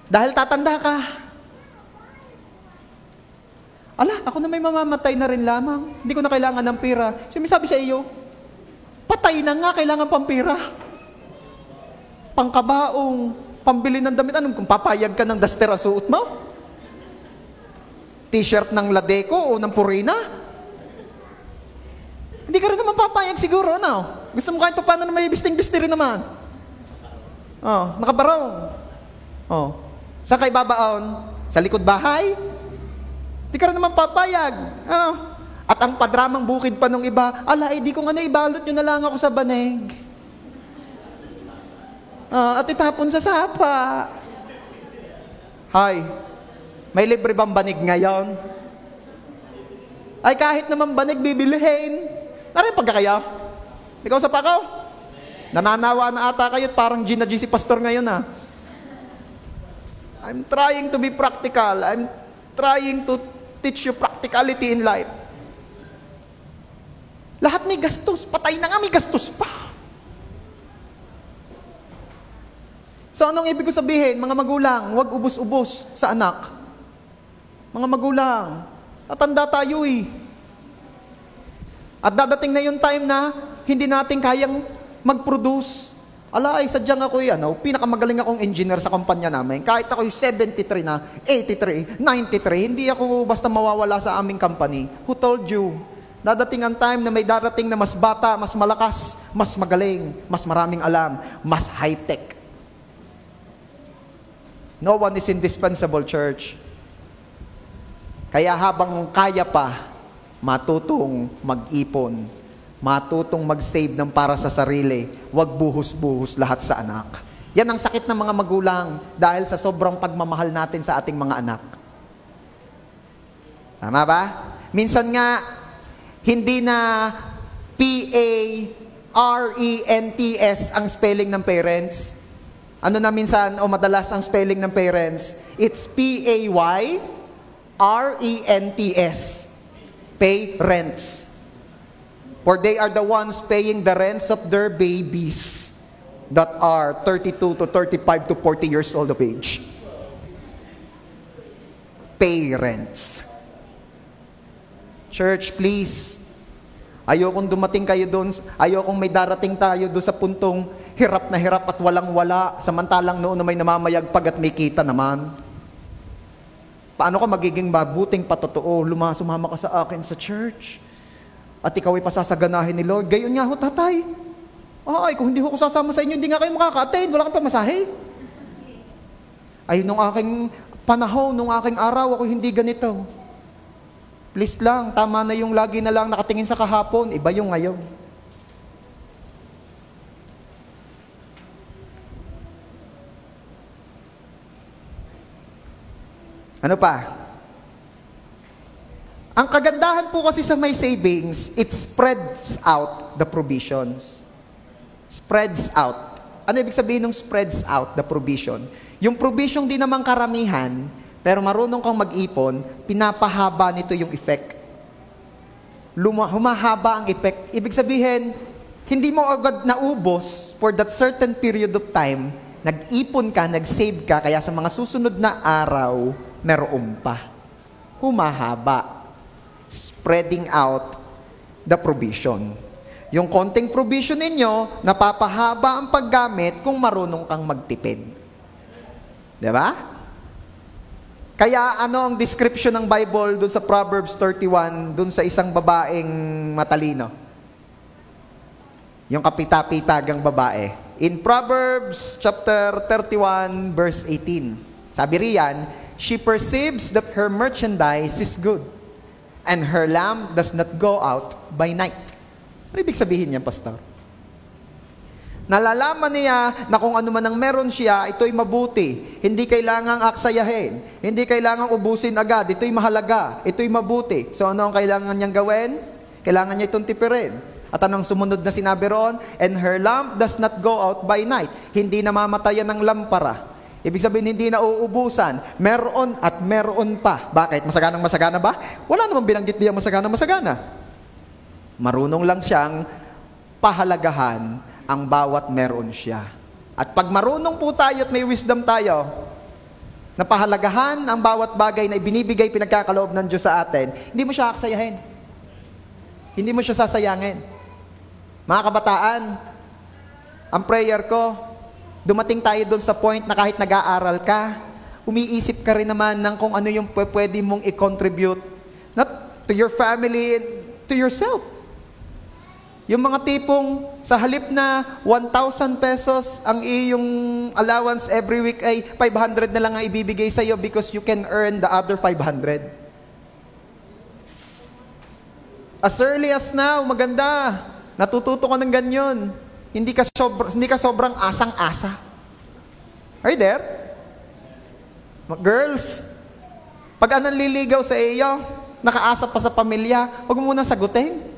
Dahil tatanda ka. Ala, ako na may mamamatay na rin lamang. Hindi ko na kailangan ng pera. Sabi sa iyo, patay na nga, kailangan pang pera. Pangkabaong, pambili ng damit. Anong kung papayag ka ng dastera suot mo? T-shirt ng Ladeco o ng Purina? Hindi ka rin naman papayag siguro, ano? Gusto mo kahit pa paano na may bisting-bisti rin naman. Oh, nakabarong. Oh, saan kayo babaon? Sa likod bahay? Hindi ka rin naman papayag. Ano? At ang padramang bukid pa nung iba, ala, di ko nga naibalot nyo na lang ako sa banig. At itapon sa sapa. Hay, may libre bang banig ngayon? Ay, kahit naman banig bibilihin. Narin pagka kayo? Ikaw sa pakaw? Nananawa na ata kayo, parang Gina G si Pastor ngayon ha. I'm trying to be practical. I'm trying to teach you practicality in life. Lahat may gastos. Patay na nga, may gastos pa. So anong ibig ko sabihin, mga magulang, huwag ubos-ubos sa anak. Mga magulang, tatanda tayo eh. At dadating na yung time na hindi natin kayang mag-produce. Ala, sadyang ako pinakamagaling akong engineer sa kumpanya namin. Kahit ako 73 na, 83, 93, hindi ako basta mawawala sa aming company. Who told you? Dadating ang time na may darating na mas bata, mas malakas, mas magaling, mas maraming alam, mas high-tech. No one is indispensable, church. Kaya habang kaya pa, matutong mag-ipon, matutong mag-save ng para sa sarili, wag buhos-buhos lahat sa anak. Yan ang sakit ng mga magulang dahil sa sobrang pagmamahal natin sa ating mga anak. Tama ba? Minsan nga, Hindi na P-A-R-E-N-T-S ang spelling ng parents. Ano na minsan o madalas ang spelling ng parents? It's P-A-Y-R-E-N-T-S. Parents. For they are the ones paying the rents of their babies that are 32 to 35 to 40 years old of age. Parents. Church, please. Ayokong dumating kayo doon. Ayokong may darating tayo doon sa puntong hirap na hirap at walang-wala. Samantalang noon na may namamayagpag at may kita naman. Paano ka magiging mabuting patotoo? Sumama ka sa akin sa church. At ikaw ay pasasaganahin ni Lord. Gayon nga ho, tatay. Ay, kung hindi ko sasama sa inyo, hindi nga kayo makaka-attend. Wala kang pamasahe. Ay, nung aking panahon, nung aking araw, ako hindi ganito. Please lang, tama na yung lagi na lang nakatingin sa kahapon. Iba yung ngayon. Ano pa? Ang kagandahan po kasi sa may savings, it spreads out the provisions. Spreads out. Ano ibig sabihin ng spreads out the provision? Yung provision di naman karamihan, pero marunong kang mag-ipon, pinapahaba nito yung effect. Humahaba ang effect. Ibig sabihin, hindi mo agad naubos for that certain period of time, nag-ipon ka, nag-save ka, kaya sa mga susunod na araw, meron pa. Humahaba. Spreading out the provision. Yung konting provision ninyo, napapahaba ang paggamit kung marunong kang magtipid. Diba? Kaya ano ang description ng Bible dun sa Proverbs 31, dun sa isang babaeng matalino? Yung kapita-pitagang babae. In Proverbs chapter 31, verse 18, sabi riyan, she perceives that her merchandise is good, and her lamp does not go out by night. Ano ibig sabihin niya, Pastor? Nalalaman niya na kung ano man ang meron siya, ito'y mabuti. Hindi kailangang aksayahin. Hindi kailangang ubusin agad. Ito'y mahalaga. Ito'y mabuti. So ano ang kailangan niyang gawin? Kailangan niya itong tipirin. At anong sumunod na sinabi roon? And her lamp does not go out by night. Hindi namamatayan ng lampara. Ibig sabihin, hindi na uubusan. Meron at meron pa. Bakit? Masaganang masagana ba? Wala namang binanggit niya masaganang masagana. Marunong lang siyang pahalagahan ang bawat meron siya. At pag marunong po tayo at may wisdom tayo, na pahalagahan ang bawat bagay na ibinibigay, pinagkakaloob ng Diyos sa atin, hindi mo siya aksayahin. Hindi mo siya sasayangin. Mga kabataan, ang prayer ko, dumating tayo doon sa point na kahit nag-aaral ka, umiisip ka rin naman ng kung ano yung pwede mong i-contribute, not to your family, to yourself. Yung mga tipong sa halip na 1,000 pesos ang iyong allowance every week ay 500 na lang ang ibibigay sa iyo because you can earn the other 500. As early as now, maganda. Natututo ka ng ganyan. Hindi ka sobrang asang-asa. Are you there? Girls, pag anong liligaw sa iyo, nakaasa pa sa pamilya, huwag mo muna sagutin.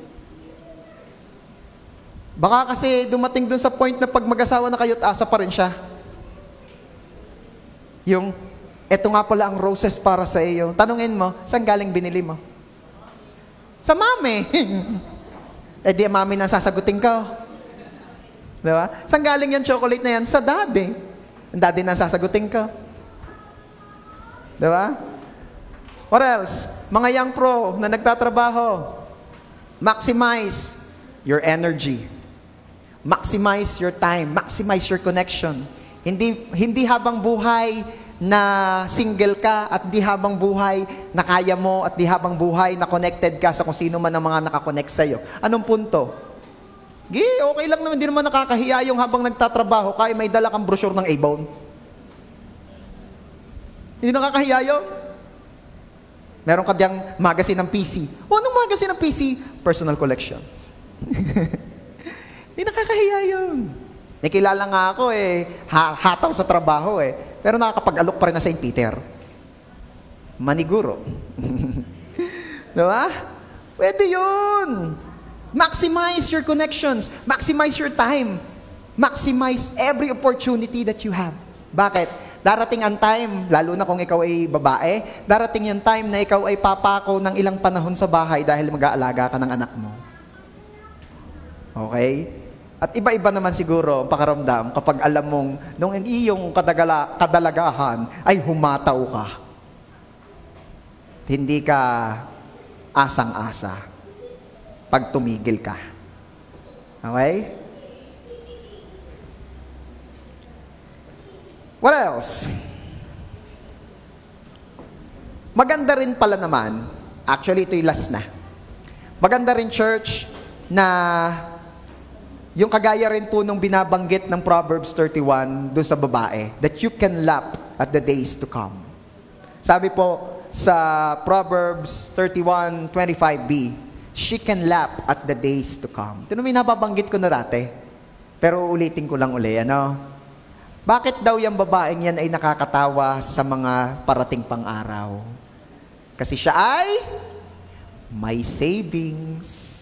Baka kasi dumating dun sa point na pag mag-asawa na kayo at asa pa rin siya. Yung, eto nga pala ang roses para sa iyo. Tanungin mo, saan galing binili mo? Sa mami. Eh di mami na sasagutin ka. Diba? Saan galing yung chocolate na yan? Sa daddy. Ang daddy na sasagutin ka. Diba? What else? Mga young pro na nagtatrabaho, maximize your energy. Maximize your time. Maximize your connection. Hindi habang buhay na single ka at di habang buhay na kaya mo at di habang buhay na connected ka sa kung sino man ang mga nakakonect sa'yo. Anong punto? Okay lang naman, hindi naman nakakahiya yung habang nagtatrabaho ka ay may dala kang brochure ng Avon. Hindi nakakahiya yun. Meron ka diyang magazine ng PC. O, anong magazine ng PC? Personal collection. Hindi nakakahiya yun. Nakilala nga ako hataw sa trabaho pero nakakapag-alok pa rin na St. Peter. Maniguro. Diba? Pwede yun. Maximize your connections. Maximize your time. Maximize every opportunity that you have. Bakit? Darating ang time, lalo na kung ikaw ay babae, darating yung time na ikaw ay papako ng ilang panahon sa bahay dahil mag-aalaga ka ng anak mo. Okay? At iba-iba naman siguro ang pakaramdam kapag alam mong nung iyong kadalagahan ay humataw ka. Hindi ka asang-asa pag tumigil ka. Okay? What else? Maganda rin pala naman, actually ito'y last na. Maganda rin, church, na yung kagaya rin po nung binabanggit ng Proverbs 31 doon sa babae, that you can laugh at the days to come. Sabi po sa Proverbs 31:25b, she can laugh at the days to come. Ito naman nababanggit ko na dati, pero ulitin ko lang uli, ano? Bakit daw yung babaeng yan ay nakakatawa sa mga parating pang araw? Kasi siya ay may savings.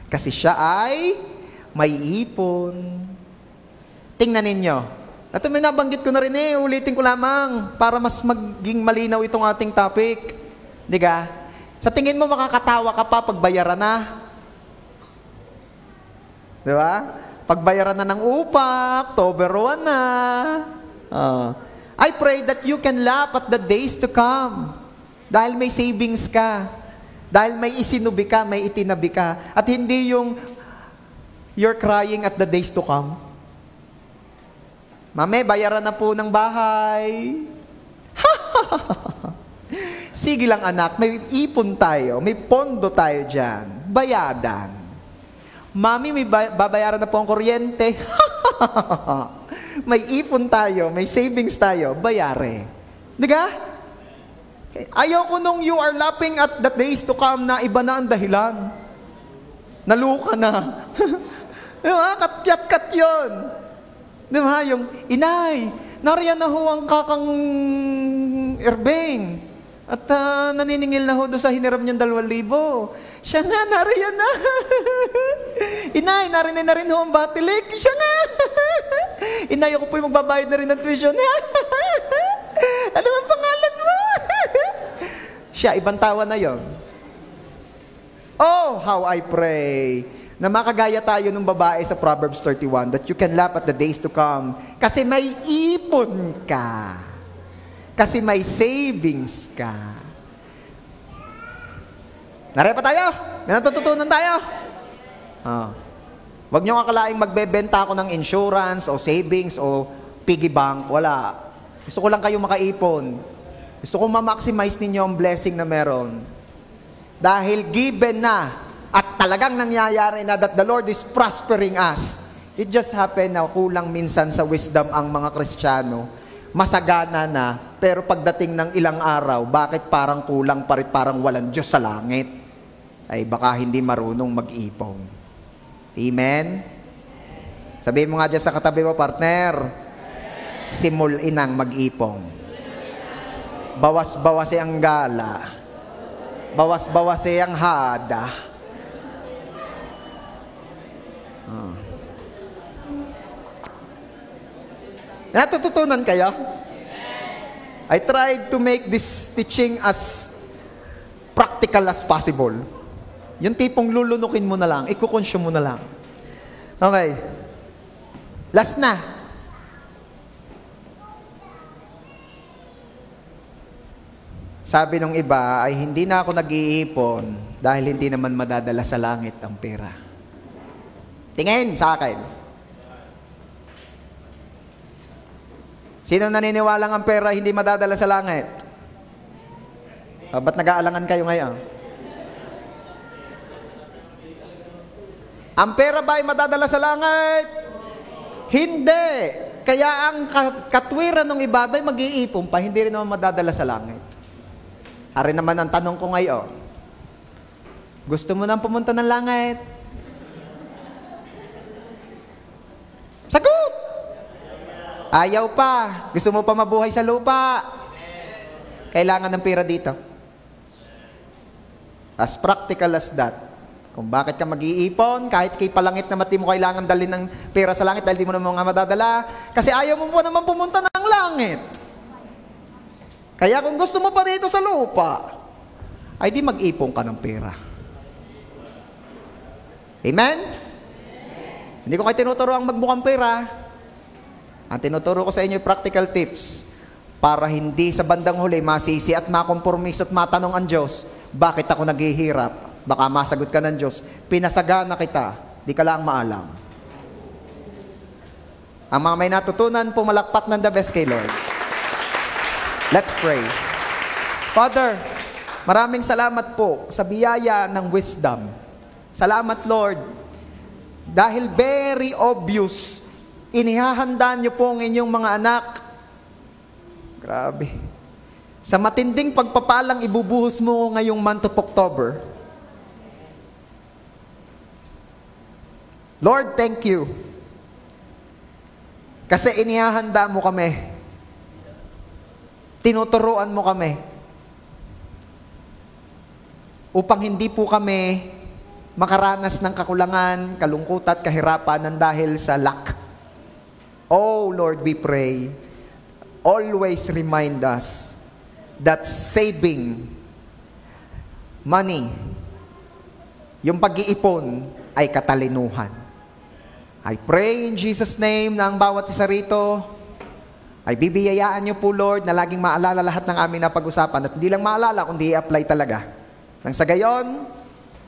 Kasi siya ay may ipon. Tingnan ninyo. Ito may nabanggit ko na rin ulitin ko lamang para mas maging malinaw itong ating topic. Diga? Sa tingin mo makakatawa ka pa pag bayaran na? Di ba? Pagbayaran na ng upa, October 1 na. I pray that you can laugh at the days to come. Dahil may savings ka. Dahil may isinubi ka, may itinabi ka. At hindi yung you're crying at the days to come. Mame, bayaran na po ng bahay. Sige lang anak, may ipon tayo, may pondo tayo dyan. Bayadan. Mami, may babayaran na po ang kuryente. May ipon tayo, may savings tayo, bayare. Diga? Ayoko nung you are laughing at the days to come na iba na ang dahilan. Naluka na. Diba? Kat-kat yun. Diba? Yung, inay, nariyan na ho ang kakang Erbeng. At naniningil na ho doon sa hiniram niyang 2,000. Siya nga, nariyan na. Inay, narinig na rin ho ang batilik. Siya nga. Inay, ako po'y magbabayad na rin ng tuition. Ano ang pangalan mo? Siya, ibang tawa na yon. Oh, how I pray na makagaya tayo ng babae sa Proverbs 31, that you can laugh at the days to come. Kasi may ipon ka. Kasi may savings ka. Narepa tayo? May natututunan tayo? Huwag niyo akalaing magbebenta ako ng insurance o savings o piggy bank. Wala. Gusto ko lang kayo makaipon. Gusto ko ma-maximize ninyo ang blessing na meron. Dahil given na at talagang nangyayari na that the Lord is prospering us. It just happened na kulang minsan sa wisdom ang mga Kristiyano. Masagana na, pero pagdating ng ilang araw, bakit parang kulang pa rin, parang walang Diyos sa langit? Ay baka hindi marunong mag-ipon. Amen? Sabihin mo nga dyan sa katabi mo, partner, simulin ang mag-ipon. Bawas-bawasi ang gala. Bawas-bawasi ang hada. Natututunan kayo? I tried to make this teaching as practical as possible. Yung tipong lulunukin mo na lang, ikukonsume mo na lang. Okay. Last na. Sabi ng iba ay hindi na ako nag-iipon dahil hindi naman madadala sa langit ang pera. Tingin sa akin. Sino naniniwalang ang pera hindi madadala sa langit? Ba't nag-aalangan kayo ngayon? Ang pera ba ay madadala sa langit? Hindi. Kaya ang katwiran ng iba ay mag-iipon pa, hindi rin naman madadala sa langit. Ari naman ang tanong ko ngayon. Gusto mo nang pumunta ng langit? Sagot! Ayaw pa. Gusto mo pa mabuhay sa lupa? Kailangan ng pera dito. As practical as that. Kung bakit ka mag-iipon, kahit kay palangit na mati mo kailangan dalhin ng pera sa langit dahil di mo naman mga madadala, kasi ayaw mo po naman pumunta ng langit. Kaya kung gusto mo pa dito sa lupa, ay di mag-ipon ka ng pera. Amen? Hindi ko kayo tinuturo ang magmukhang pera. Ang tinuturo ko sa inyo practical tips para hindi sa bandang huli masisi at makompromiso at matanong ang Diyos, bakit ako naghihirap? Baka masagot ka ng Diyos, pinasagana kita, di ka lang maalam. Ang mga may natutunan, pumalakpak ng the best kay Lord. Let's pray. Father, maraming salamat po sa biyaya ng wisdom. Salamat, Lord, dahil very obvious, inihahanda niyo po ang inyong mga anak. Grabe. Sa matinding pagpapalang ibubuhos mo ngayong month of October. Lord, thank you. Kasi inihahanda mo kami. Tinuturuan mo kami. Upang hindi po kami makaranas ng kakulangan, kalungkutan at kahirapan ng dahil sa lack. Oh Lord, we pray, always remind us that saving money, yung pag-iipon, ay katalinuhan. I pray in Jesus' name na ang bawat isa rito ay bibiyayaan niyo po, Lord, na laging maalala lahat ng aming napag-usapan at hindi lang maalala, kundi i-apply talaga. Nang sa gayon,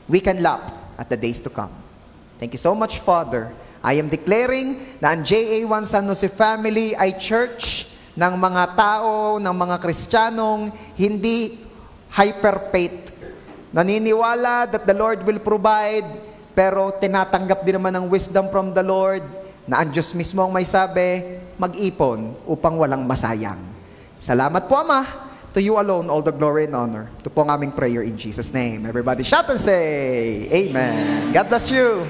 we can laugh at the days to come. Thank you so much, Father. I am declaring na ang JA1 San Jose Family ay church ng mga tao, ng mga Kristiyanong hindi hyper-faith. Naniniwala that the Lord will provide, pero tinatanggap din naman ng wisdom from the Lord na ang Diyos mismo ang may sabi, mag-ipon upang walang masayang. Salamat po, Ama. To you alone, all the glory and honor. Ito po ang aming prayer in Jesus' name. Everybody shout and say, Amen. God bless you.